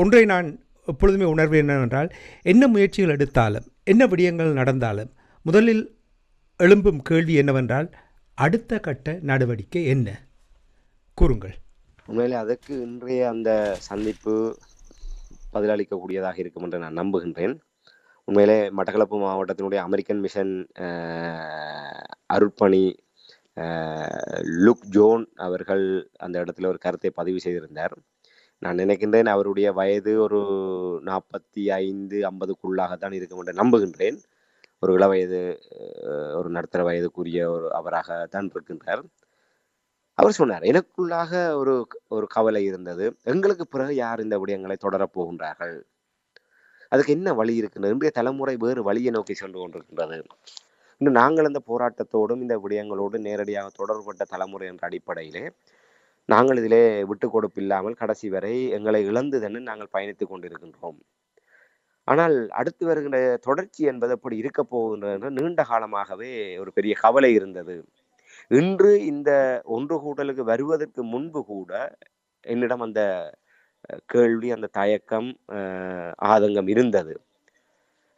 ஒன்றை நான் எப்பொழுதுமே உணர்வேன் என்னவென்றால் என்ன முயற்சிகள் எடுத்தாலும் என்ன விடயங்கள் நடந்தாலும் முதலில் எழும்பும் கேள்வி என்னவென்றால் அடுத்த கட்ட நடவடிக்கை என்ன? கூறுங்கள். உண்மையிலே அதற்கு இன்றைய அந்த சந்திப்பு பதிலளிக்கக்கூடியதாக இருக்கும் என்று நான் நம்புகின்றேன். உண்மையிலே மட்டக்களப்பு மாவட்டத்தினுடைய அமெரிக்கன் மிஷன் அருட்பணி லுக் ஜோன் அவர்கள் அந்த இடத்துல ஒரு கருத்தை பதிவு செய்திருந்தார். நான் நினைக்கின்றேன் அவருடைய வயது ஒரு 45-50க்குள்ளாகத்தான் இருக்கும் என்று நம்புகின்றேன். ஒரு இளவயது ஒரு நடுத்தர வயதுக்குரிய ஒரு அவராகத்தான் இருக்கின்றார். அவர் சொன்னார், எனக்குள்ளாக ஒரு கவலை இருந்தது. எங்களுக்கு பிறகு யார் இந்த விடயங்களை தொடரப் போகின்றார்கள்? அதுக்கு என்ன வழி இருக்கின்றது? இன்றைய தலைமுறை வேறு வழியை நோக்கி சென்று கொண்டிருக்கின்றது. இன்னும் நாங்கள் இந்த போராட்டத்தோடும் இந்த விடயங்களோடு நேரடியாக தொடர்பட்ட தலைமுறை என்ற அடிப்படையிலே நாங்கள் இதிலே விட்டு கொடுப்பு இல்லாமல் கடைசி வரை எங்களை இழந்துதன்னு நாங்கள் பயணித்துக் கொண்டிருக்கின்றோம். ஆனால் அடுத்து வருகின்ற தொடர்ச்சி என்பது எப்படி இருக்க போகின்றது நீண்ட காலமாகவே ஒரு பெரிய கவலை இருந்தது. இன்று இந்த ஒன்று கூட்டலுக்கு வருவதற்கு முன்பு கூட என்னிடம் அந்த கேள்வி, அந்த தயக்கம், ஆதங்கம் இருந்தது.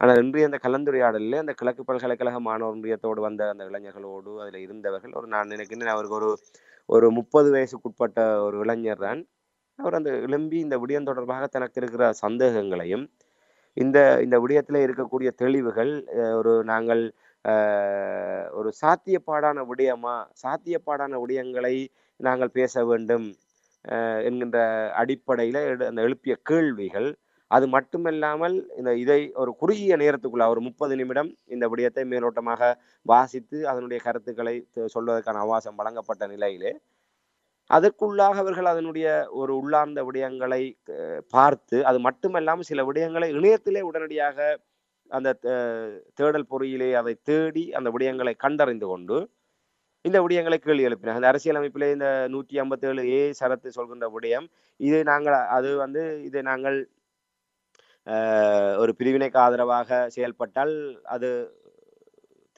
ஆனால் இன்றைய அந்த கலந்துரையாடலில் அந்த கிழக்கு பல்கலைக்கழக மாணவர் ஒன்றியத்தோடு வந்த அந்த இளைஞர்களோடு அதில் இருந்தவர்கள் நான் நினைக்கிறேன் அவருக்கு ஒரு 30 வயசுக்குட்பட்ட ஒரு இளைஞர் தான். அவர் அந்த எழும்பி இந்த விடயம் தொடர்பாக தனக்கு இருக்கிற சந்தேகங்களையும் இந்த விடயத்தில் இருக்கக்கூடிய தெளிவுகள் நாங்கள் ஒரு சாத்தியப்பாடான விடயங்களை நாங்கள் பேச வேண்டும் என்கின்ற அடிப்படையில் அந்த எழுப்பிய கேள்விகள், அது மட்டுமல்லாமல் இதை ஒரு குறுகிய நேரத்துக்குள்ள ஒரு 30 நிமிடம் இந்த விடயத்தை மேலோட்டமாக வாசித்து அதனுடைய கருத்துக்களை சொல்வதற்கான அவகாசம் வழங்கப்பட்ட நிலையிலே அதற்குள்ளாக அவர்கள் அதனுடைய ஒரு உள்ளார்ந்த விடயங்களை பார்த்து, அது மட்டுமல்லாமல் சில விடயங்களை இணையத்திலே உடனடியாக அந்த தேடல் பொறியிலே அதை தேடி அந்த விடயங்களை கண்டறிந்து கொண்டு இந்த விடயங்களை கேள்வி எழுப்பினார். அந்த அரசியலமைப்பிலே இந்த 157A சரத்து சொல்கின்ற விடயம் இதை நாங்கள் ஒரு பிரிவினைக்கு ஆதரவாக செயல்பட்டால் அது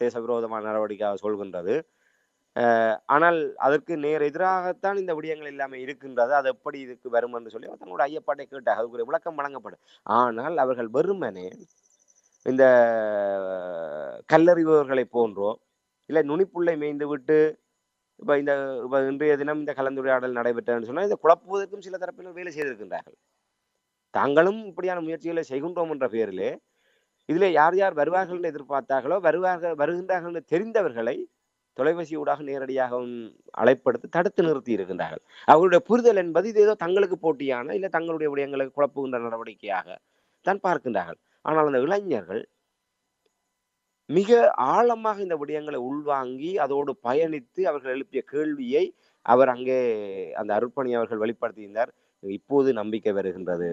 தேசவிரோதமான நடவடிக்கையாக சொல்கின்றது. ஆனால் அதற்கு நேர் எதிராகத்தான் இந்த விடயங்கள் எல்லாமே இருக்கின்றது. அது எப்படி இதுக்கு வரும் என்று சொல்லி தங்களோட ஐயப்பாட்டை கேட்டார். அதுக்குரிய விளக்கம் வழங்கப்படும். ஆனால் அவர்கள் வெறுமனே இந்த கல்லறிபவர்களை போன்றோ இல்லை நுனிப்புள்ளை மேய்ந்து விட்டு இப்போ இன்றைய தினம் இந்த கலந்துரையாடல் நடைபெற்றன்னு சொன்னால் இதை குழப்புவதற்கும் சில தரப்பினர் வேலை செய்திருக்கின்றார்கள். தாங்களும் இப்படியான முயற்சிகளை செய்கின்றோம் என்ற பெயரிலே இதிலே யார் யார் வருவார்கள் என்று எதிர்பார்த்தார்களோ வருகின்றார்கள் என்று தெரிந்தவர்களை தொலைபேசி ஊடாக நேரடியாக அழைப்படுத்தி தடுத்து நிறுத்தி இருக்கின்றார்கள். அவர்களுடைய புரிதல் என்பது இது ஏதோ தங்களுக்கு போட்டியான இல்லை தங்களுடைய விடயங்களுக்கு குழப்புகின்ற நடவடிக்கையாக தான் பார்க்கின்றார்கள். ஆனால் அந்த இளைஞர்கள் மிக ஆழமாக இந்த விடயங்களை உள்வாங்கி அதோடு பயணித்து அவர்கள் எழுப்பிய கேள்வியை அவர் அங்கே அந்த அருட்பணி அவர்கள் வெளிப்படுத்தியிருந்தார். இப்போது நம்பிக்கை வருகின்றது.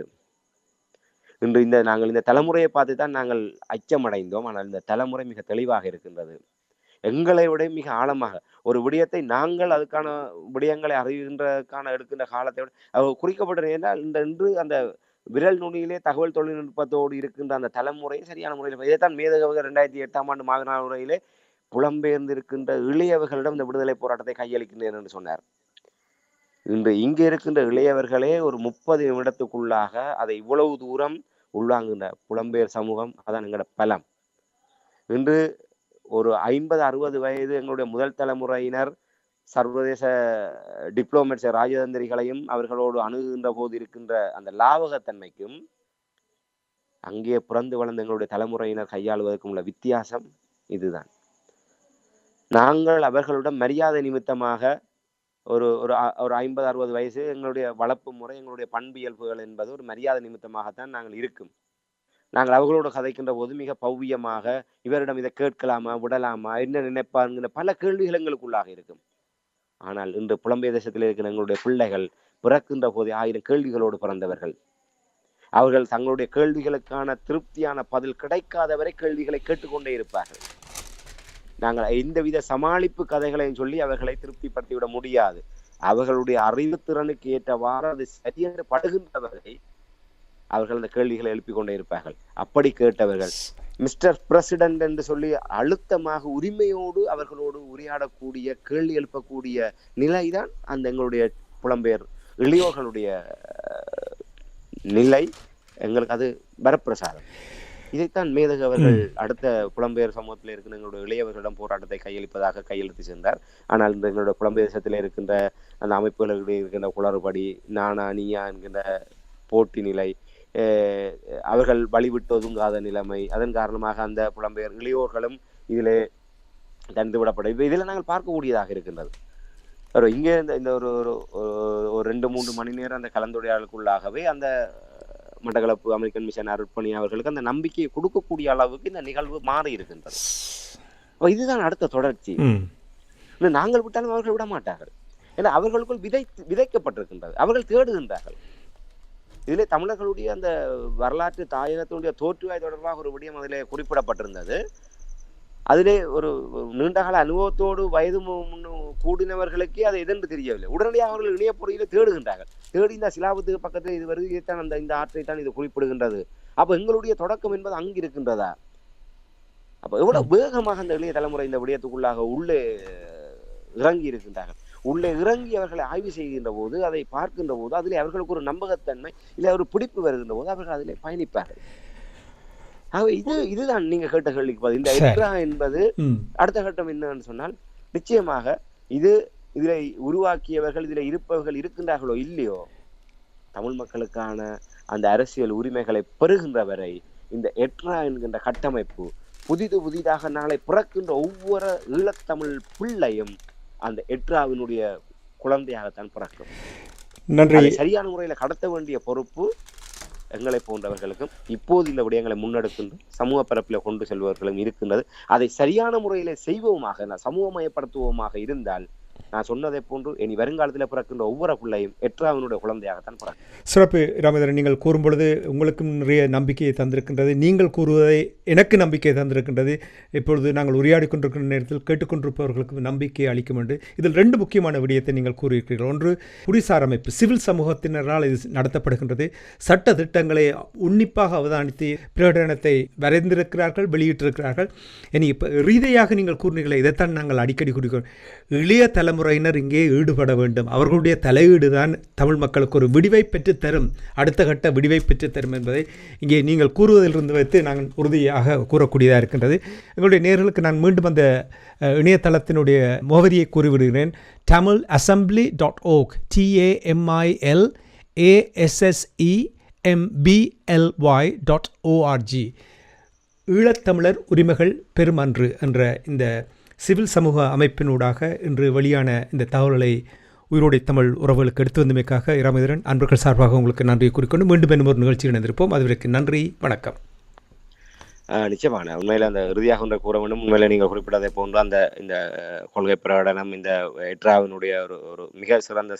இன்று நாங்கள் இந்த தலைமுறையை பார்த்து தான் நாங்கள் அச்சமடைந்தோம். ஆனால் இந்த தலைமுறை மிக தெளிவாக இருக்கின்றது. எங்களை விட மிக ஆழமாக ஒரு விடயத்தை நாங்கள் அதுக்கான விடயங்களை அறிகின்றதுக்கான எடுக்கின்ற காலத்தை விட குறிக்கப்பட்ட என்றால் இன்று அந்த விரல் நுனியிலே தகவல் தொழில்நுட்பத்தோடு இருக்கின்ற அந்த தலைமுறை சரியான முறையில் இதைத்தான் மேதகவர்கள் 2008ஆம் ஆண்டு மாகாண உரையிலே புலம்பெயர்ந்திருக்கின்ற இளையவர்களிடம் இந்த விடுதலை போராட்டத்தை கையளிக்கின்றேன் என்று சொன்னார். இன்று இங்கே இருக்கின்ற இளையவர்களே ஒரு 30 நிமிடத்துக்குள்ளாக அதை இவ்வளவு தூரம் உள்வாங்குகின்ற புலம்பெயர் சமூகம் அதான் எங்களோட பலம். இன்று ஒரு 50-60 வயது எங்களுடைய முதல் தலைமுறையினர் சர்வதேச டிப்ளோமேட்ஸ் ராஜதந்திரிகளையும் அவர்களோடு அணுகுகின்ற போது இருக்கின்ற அந்த லாவகத்தன்மைக்கும் அங்கே பிறந்து வளர்ந்த எங்களுடைய தலைமுறையினர் கையாளுவதற்கும் உள்ள வித்தியாசம் இதுதான். நாங்கள் அவர்களுடன் மரியாதை நிமித்தமாக ஒரு ஒரு 50-60 வயசு எங்களுடைய வளர்ப்பு முறை எங்களுடைய பண்பியல்புகள் என்பது ஒரு மரியாதை நிமித்தமாகத்தான் நாங்கள் இருக்கும். நாங்கள் அவர்களோடு கதைக்கின்ற போது மிக பவ்யமாக இவரிடம் இதை கேட்கலாமா விடலாமா என்ன நினைப்பாருங்கிற பல கேள்விகள் எங்களுக்குள்ளாக இருக்கும். ஆனால் இன்று புலம்பெயர் தேசத்தில் இருக்கிற எங்களுடைய பிள்ளைகள் பிறக்கின்ற போதே 1000 கேள்விகளோடு பிறந்தவர்கள். அவர்கள் தங்களுடைய கேள்விகளுக்கான திருப்தியான பதில் கிடைக்காதவரை கேள்விகளை கேட்டுக்கொண்டே இருப்பார்கள். நாங்கள் எந்தவித சமாளிப்பு கதைகளையும் சொல்லி அவர்களை திருப்திப்படுத்திவிட முடியாது. அவர்களுடைய அறிவுத்திறனுக்கு ஏற்றவாறு அது சரியென்று படுகின்றவரை அவர்கள் அந்த கேள்விகளை எழுப்பிக் கொண்டே இருப்பார்கள். அப்படி கேட்டவர்கள் மிஸ்டர் பிரசிடென்ட் என்று சொல்லி அழுத்தமாக உரிமையோடு அவர்களோடு உரையாடக்கூடிய கேள்வி எழுப்பக்கூடிய நிலைதான் அந்த எங்களுடைய புலம்பெயர் இளையோர்களுடைய நிலை. எங்களுக்கு அது வரப்பிரசாதம். இதைத்தான் மேதகு அவர்கள் அடுத்த புலம்பெயர் சமூகத்தில் இருக்கிற எங்களுடைய இளையவர்களிடம் போராட்டத்தை கையெழுத்து சென்றார். ஆனால் இந்த எங்களுடைய புலம்பெயர் தேசத்தில் இருக்கின்ற அந்த அமைப்புகளுடைய இருக்கின்ற குளறுபடி நானா நீயா என்கின்ற போட்டி நிலை, அவர்கள் வழிவிட்டு ஒதுங்காத நிலைமை, அதன் காரணமாக அந்த புலம்பெயர் இளையோர்களும் இதிலே தந்து விடப்படும். இதில் நாங்கள் பார்க்கக்கூடியதாக இருக்கின்றது. இங்கே இந்த ஒரு 2-3 மணி நேரம் அந்த கலந்துரையாடலுக்குள்ளாகவே அந்த மட்டக்களப்பு அமெரிக்கன் மிஷன் அருட்பணி அவர்களுக்கு அந்த நம்பிக்கையை கொடுக்கக்கூடிய அளவுக்கு இந்த நிகழ்வு மாறி இருக்கின்றது. இதுதான் அடுத்த தொடர்ச்சி. நாங்கள் விட்டாலும் அவர்கள் விட மாட்டார்கள். ஏன்னா அவர்களுக்குள் விதைக்கப்பட்டிருக்கின்றது. அவர்கள் தேடுகின்றார்கள். இதிலே தமிழர்களுடைய அந்த வரலாற்று தாயகத்தினுடைய தோற்றுவாய் தொடர்பாக ஒரு விடயம் அதிலே குறிப்பிடப்பட்டிருந்தது. அதிலே ஒரு நீண்டகால அனுபவத்தோடு வயது கூடினவர்களுக்கே அது எதென்று தெரியவில்லை. உடனடியாக அவர்கள் இணைய பொறியில தேடுகின்றார்கள். தேடி இந்த சிலாபத்துக்கு பக்கத்தில் இது வருது, இதைத்தான் இந்த ஆற்றை தான் இது குறிப்பிடுகின்றது. அப்ப எங்களுடைய தொடக்கம் என்பது அங்கு இருக்கின்றதா? அப்ப எவ்வளவு வேகமாக அந்த இளைய தலைமுறை இந்த விடயத்துக்குள்ளாக உள்ளே இறங்கி இருக்கின்றார்கள். உள்ளே இறங்கி அவர்களை ஆய்வு செய்கின்ற போது, அதை பார்க்கின்ற போது அதிலே அவர்களுக்கு ஒரு நம்பகத்தன்மை இல்லை ஒரு பிடிப்பு வருகின்ற போது அவர்கள் அதிலே பயணிப்பார்கள். ஆகவே இதுதான் நீங்க கேட்ட கேள்விக்கு பதில். இந்த எக்ரா என்பது அடுத்த கட்டம் என்னன்னு சொன்னால், நிச்சயமாக இதில் உருவாக்கியவர்கள், இதில் இருப்பவர்கள் இருக்கின்றார்களோ இல்லையோ, தமிழ் மக்களுக்கான அந்த அரசியல் உரிமைகளை பெறுகின்ற வரை இந்த எட்ரா என்கின்ற கட்டமைப்பு புதிதாக நாளை பிறக்கின்ற ஒவ்வொரு ஈழத்தமிழ் பிள்ளையும் அந்த எட்ராவினுடைய குழந்தையாகத்தான் பிறக்கும். நன்றி. சரியான முறையில் கடத்த வேண்டிய பொறுப்பு எங்களை போன்றவர்களுக்கும் இப்போது இந்த விடயங்களை முன்னெடுக்கின்ற சமூக பரப்பில் கொண்டு செல்பவர்களும் இருக்கின்றது. அதை சரியான முறையில செய்வோமாக, சமூகமயப்படுத்துவோமாக இருந்தால், நான் சொன்னதை போன்று இனி வருங்காலத்தில் பிறக்கின்ற ஒவ்வொரு பிள்ளையும் எட்ராவினுடைய குழந்தையாகத்தான் பிறக்கும். சிறப்பு ராமேந்திரன், நீங்கள் கூறும் பொழுது உங்களுக்கும் நிறைய நம்பிக்கையை தந்திருக்கின்றது. நீங்கள் கூறுவதை எனக்கு நம்பிக்கை தந்திருக்கின்றது. இப்பொழுது நாங்கள் உரையாடி கொண்டிருக்கின்ற நேரத்தில் கேட்டுக்கொண்டிருப்பவர்களுக்கு நம்பிக்கை அளிக்கும் என்று இதில் 2 முக்கியமான விடயத்தை நீங்கள் கூறியிருக்கிறீர்கள். ஒன்று, குடிசார் அமைப்பு சிவில் சமூகத்தினரால் இது நடத்தப்படுகின்றது. சட்ட திட்டங்களை உன்னிப்பாக அவதானித்து பிரகடனத்தை வரைந்திருக்கிறார்கள், வெளியிட்டிருக்கிறார்கள். இனி இப்போ ரீதியாக நீங்கள் கூறினீர்களே, இதைத்தான் நாங்கள் அடிக்கடி கூறுகிறோம். இளைய தலைமுறையினர் இங்கே ஈடுபட வேண்டும். அவர்களுடைய தலையீடு தான் தமிழ் மக்களுக்கு ஒரு விடிவை பெற்றுத்தரும், அடுத்த கட்ட விடிவை பெற்றுத்தரும் என்பதை இங்கே நீங்கள் கூறுவதிலிருந்து வைத்து நாங்கள் உறுதியாக கூறக்கூடியதாக இருக்கின்றது. எங்களுடைய நேயர்களுக்கு நான் மீண்டும் அந்த இணையதளத்தினுடைய முகவரியை கூறிவிடுகிறேன். tamilassembly.org TAMILASSEMBLY.org. ஈழத்தமிழர் உரிமைகள் பெருமன்று என்ற இந்த சிவில் சமூக அமைப்பினூடாக இன்று வெளியான இந்த தகவல்களை உயிரோடை தமிழ் உறவுகளுக்கு எடுத்து வந்தமைக்காக இராமேந்திரன் அன்பர்கள் சார்பாக உங்களுக்கு நன்றியை கூறிக்கொண்டு மீண்டும் இன்னும் ஒரு நிகழ்ச்சியில் இணைந்திருப்போம். அதுவரைக்கு நன்றி, வணக்கம். நிச்சயமான உண்மையில அந்த இறுதியாக ஒன்றை கூற வேண்டும். உண்மையில நீங்கள் குறிப்பிட்டதை போன்று அந்த இந்த கொள்கை பிரகடனம் இந்த எட்ராவினுடைய ஒரு மிக சிறந்த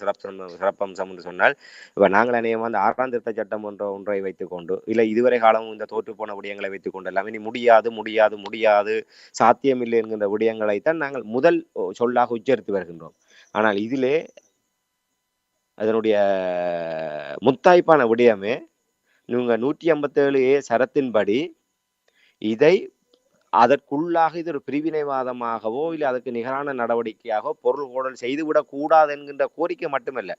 சிறப்பம்சம் என்று சொன்னால், இப்போ நாங்கள் அநேகமாக அந்த 6ஆம் திருத்த சட்டம் ஒன்றை வைத்துக்கொண்டு இல்லை இதுவரை காலமும் இந்த தோற்று போன விடயங்களை வைத்துக்கொண்டு எல்லாம் இனி முடியாது சாத்தியமில்லை என்கின்ற விடயங்களைத்தான் நாங்கள் முதல் சொல்லாக உச்சரித்து வருகின்றோம். ஆனால் இதிலே அதனுடைய முத்தாய்ப்பான விடயமே நீங்க 157A சரத்தின்படி இதை அதற்குள்ளாக இது ஒரு பிரிவினைவாதமாகவோ இல்லை அதற்கு நிகரான நடவடிக்கையாக பொருள் கோடல் செய்துவிடக் கூடாது என்கின்ற கோரிக்கை மட்டுமல்ல,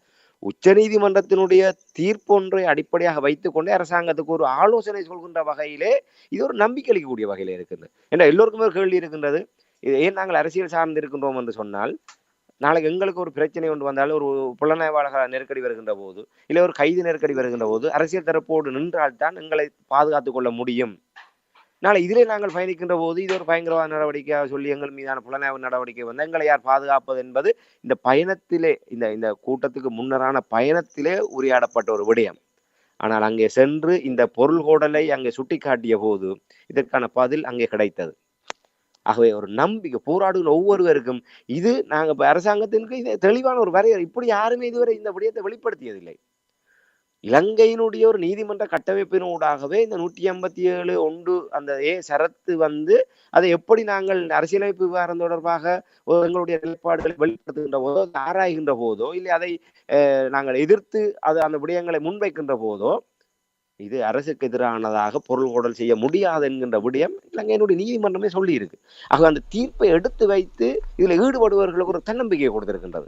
உச்ச நீதிமன்றத்தினுடைய தீர்ப்பொன்றை அடிப்படையாக வைத்துக் கொண்டே அரசாங்கத்துக்கு ஒரு ஆலோசனை சொல்கின்ற வகையிலே இது ஒரு நம்பிக்கை அளிக்கக்கூடிய வகையில இருக்கின்றது. ஏன்னா எல்லோருக்குமே ஒரு கேள்வி இருக்கின்றது, இது ஏன் நாங்கள் அரசியல் சார்ந்து இருக்கின்றோம் என்று சொன்னால், நாளைக்கு எங்களுக்கு ஒரு பிரச்சனை ஒன்று வந்தாலும் ஒரு புலனாய்வாளர் நெருக்கடி வருகின்ற போது இல்லை ஒரு கைது நெருக்கடி வருகின்ற போது அரசியல் தரப்போடு நின்றால்தான் எங்களை பாதுகாத்துக் கொள்ள முடியும். நாளை இதிலே நாங்கள் பயணிக்கின்ற போது இது ஒரு பயங்கரவாத நடவடிக்கையாக சொல்லி எங்கள் மீதான புலனாய்வு நடவடிக்கை வந்து எங்களை யார் பாதுகாப்பது என்பது இந்த பயணத்திலே இந்த கூட்டத்துக்கு முன்னரான பயணத்திலே உரையாடப்பட்ட ஒரு விடயம். ஆனால் அங்கே சென்று இந்த பொருள் கோடலை அங்கே சுட்டி காட்டிய போது இதற்கான பதில் அங்கே கிடைத்தது. ஆகவே ஒரு நம்பிக்கை போராடுகிற ஒவ்வொருவருக்கும் இது நாங்கள் அரசாங்கத்திற்கு இது தெளிவான ஒரு வரையறை. இப்படி யாருமே இதுவரை இந்த விடயத்தை வெளிப்படுத்தியதில்லை. இலங்கையினுடைய ஒரு நீதிமன்ற கட்டமைப்பினூடாகவே இந்த 157(1) அந்த சரத்து வந்து அதை எப்படி நாங்கள் அரசியலமைப்பு விவகாரம் தொடர்பாக எங்களுடைய நிலைப்பாடுகளை வெளிப்படுத்துகின்ற போதோ ஆராய்கின்ற போதோ இல்லை அதை நாங்கள் எதிர்த்து அந்த விடயங்களை முன்வைக்கின்ற போதோ இது அரசுக்கு எதிரானதாக பொருள் கோடல் செய்ய முடியாது என்கின்ற விடயம் இலங்கையினுடைய நீதிமன்றமே சொல்லி இருக்கு. ஆக அந்த தீர்ப்பை எடுத்து வைத்து இதுல ஈடுபடுபவர்களுக்கு ஒரு தன்னம்பிக்கையை கொடுத்திருக்கின்றது.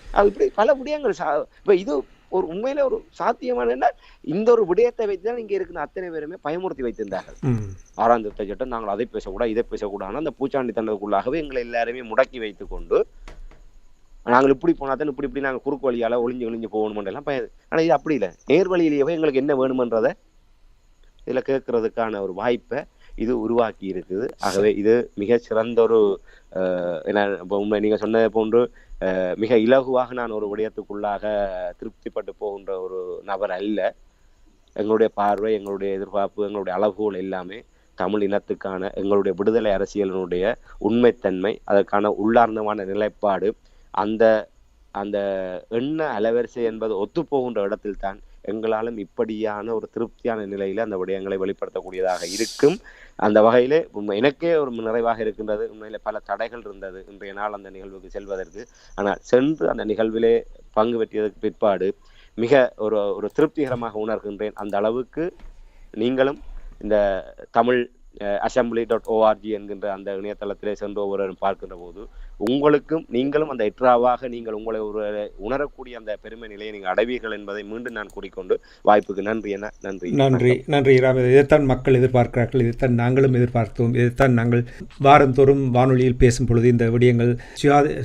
அது இப்படி பல விடயங்கள் இப்ப இது ஒரு உண்மையில ஒரு சாத்தியமான இந்த ஒரு விடயத்தை வைத்துதான் இங்க இருக்கிற அத்தனை பேருமே பயமுறுத்தி வைத்திருந்தார்கள். 6ஆம் திருத்த சட்டம் நாங்கள் அதை பேசக்கூடாது இதை பேசக்கூடாது அந்த பூச்சாண்டி தண்டத்துக்குள்ளாகவே எங்களை எல்லாருமே முடக்கி வைத்துக் கொண்டு நாங்கள் இப்படி போனாதான் இப்படி நாங்கள் குறுக்கு வழியால ஒளிஞ்சு போகணும் எல்லாம் பயது. ஆனா இது அப்படி இல்லை, நேர்வழியிலேயே எங்களுக்கு என்ன வேணுமன்றதை இதுல கேட்கறதுக்கான ஒரு வாய்ப்பை இது உருவாக்கி இருக்குது. ஆகவே இது மிக சிறந்த ஒரு உண்மை நீங்க சொன்னதை போன்று மிக இலகுவாக நான் ஒரு விடயத்துக்குள்ளாக திருப்திப்பட்டு போகின்ற ஒரு நபர் அல்ல. எங்களுடைய பார்வை, எங்களுடைய எதிர்பார்ப்பு, எங்களுடைய அளவுகோல் எல்லாமே தமிழ் இனத்துக்கான எங்களுடைய விடுதலை அரசியலினுடைய உண்மைத்தன்மை, அதற்கான உள்ளார்ந்தமான நிலைப்பாடு, அந்த அந்த எண்ண அலவரிசை என்பது ஒத்துப்போகின்ற இடத்தில் தான் எங்களாலும் இப்படியான ஒரு திருப்தியான நிலையில அந்த விடயங்களை வெளிப்படுத்தக்கூடியதாக இருக்கும். அந்த வகையிலே எனக்கே ஒரு நிறைவாக இருக்கின்றது. உண்மையில பல தடைகள் இருந்தது இன்றைய நாள் அந்த நிகழ்வுக்கு செல்வதற்கு. ஆனால் சென்று அந்த நிகழ்விலே பங்கு பெற்றியதற்கு பிற்பாடு மிக ஒரு திருப்திகரமாக உணர்கின்றேன். அந்த அளவுக்கு நீங்களும் இந்த தமிழ் assembly.org என்கின்ற அந்த இணையதளத்திலே சென்று ஒவ்வொருவரும் பார்க்கின்ற போது நீங்களும் அந்த எட்ராவாக நீங்கள் உங்களை உணரக்கூடிய அந்த பெருமை நிலையை நீங்கள் அடைவீர்கள் என்பதை மீண்டும் நான் கூறிக்கொண்டு வாய்ப்புக்கு நன்றி. இதைத்தான் மக்கள் எதிர்பார்க்கிறார்கள், இதைத்தான் நாங்களும் எதிர்பார்த்தோம், இதைத்தான் நாங்கள் வாரந்தோறும் வானொலியில் பேசும் பொழுது இந்த விடயங்கள்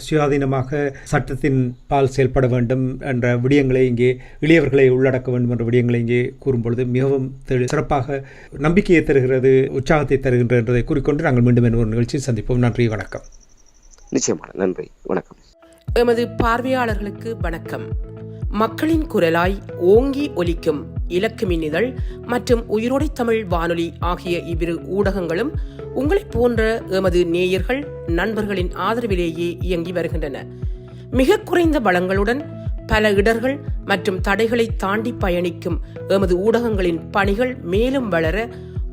சுயாதீனமாக சட்டத்தின் பால் செயல்பட வேண்டும் என்ற விடயங்களை இங்கே எளியவர்களை உள்ளடக்க வேண்டும் என்ற விடயங்களை இங்கே கூறும் பொழுது மிகவும் சிறப்பாக நம்பிக்கையை தருகிறது, உற்சாகத்தை தருகின்றது என்பதை கூறிக்கொண்டு நாங்கள் மீண்டும் ஒரு நிகழ்ச்சியில் சந்திப்போம். நன்றி, வணக்கம். நிச்சயமாக நன்றி, வணக்கம். எமது பார்வையாளர்களுக்கு வணக்கம். மக்களின் குரலாய் ஓங்கி ஒலிக்கும் இலக்கு மின்னிதழ் மற்றும் உயிரோடை தமிழ் வானொலி ஆகிய இவ்விரு ஊடகங்களும் உங்களைப் போன்ற எமது நேயர்கள் நண்பர்களின் ஆதரவிலேயே இயங்கி வருகின்றன. மிக குறைந்த வளங்களுடன் பல இடர்கள் மற்றும் தடைகளை தாண்டி பயணிக்கும் எமது ஊடகங்களின் பணிகள் மேலும் வளர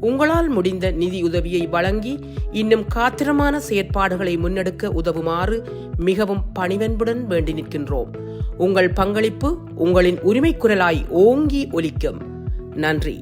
உங்களால் முடிந்த நிதி உதவியை வழங்கி இன்னும் காத்திரமான செயற்பாடுகளை முன்னெடுக்க உதவுமாறு மிகவும் பணிவன்புடன் வேண்டி நிற்கின்றோம். உங்கள் பங்களிப்பு உங்களின் உரிமை குரலாய் ஓங்கி ஒலிக்கும். நன்றி.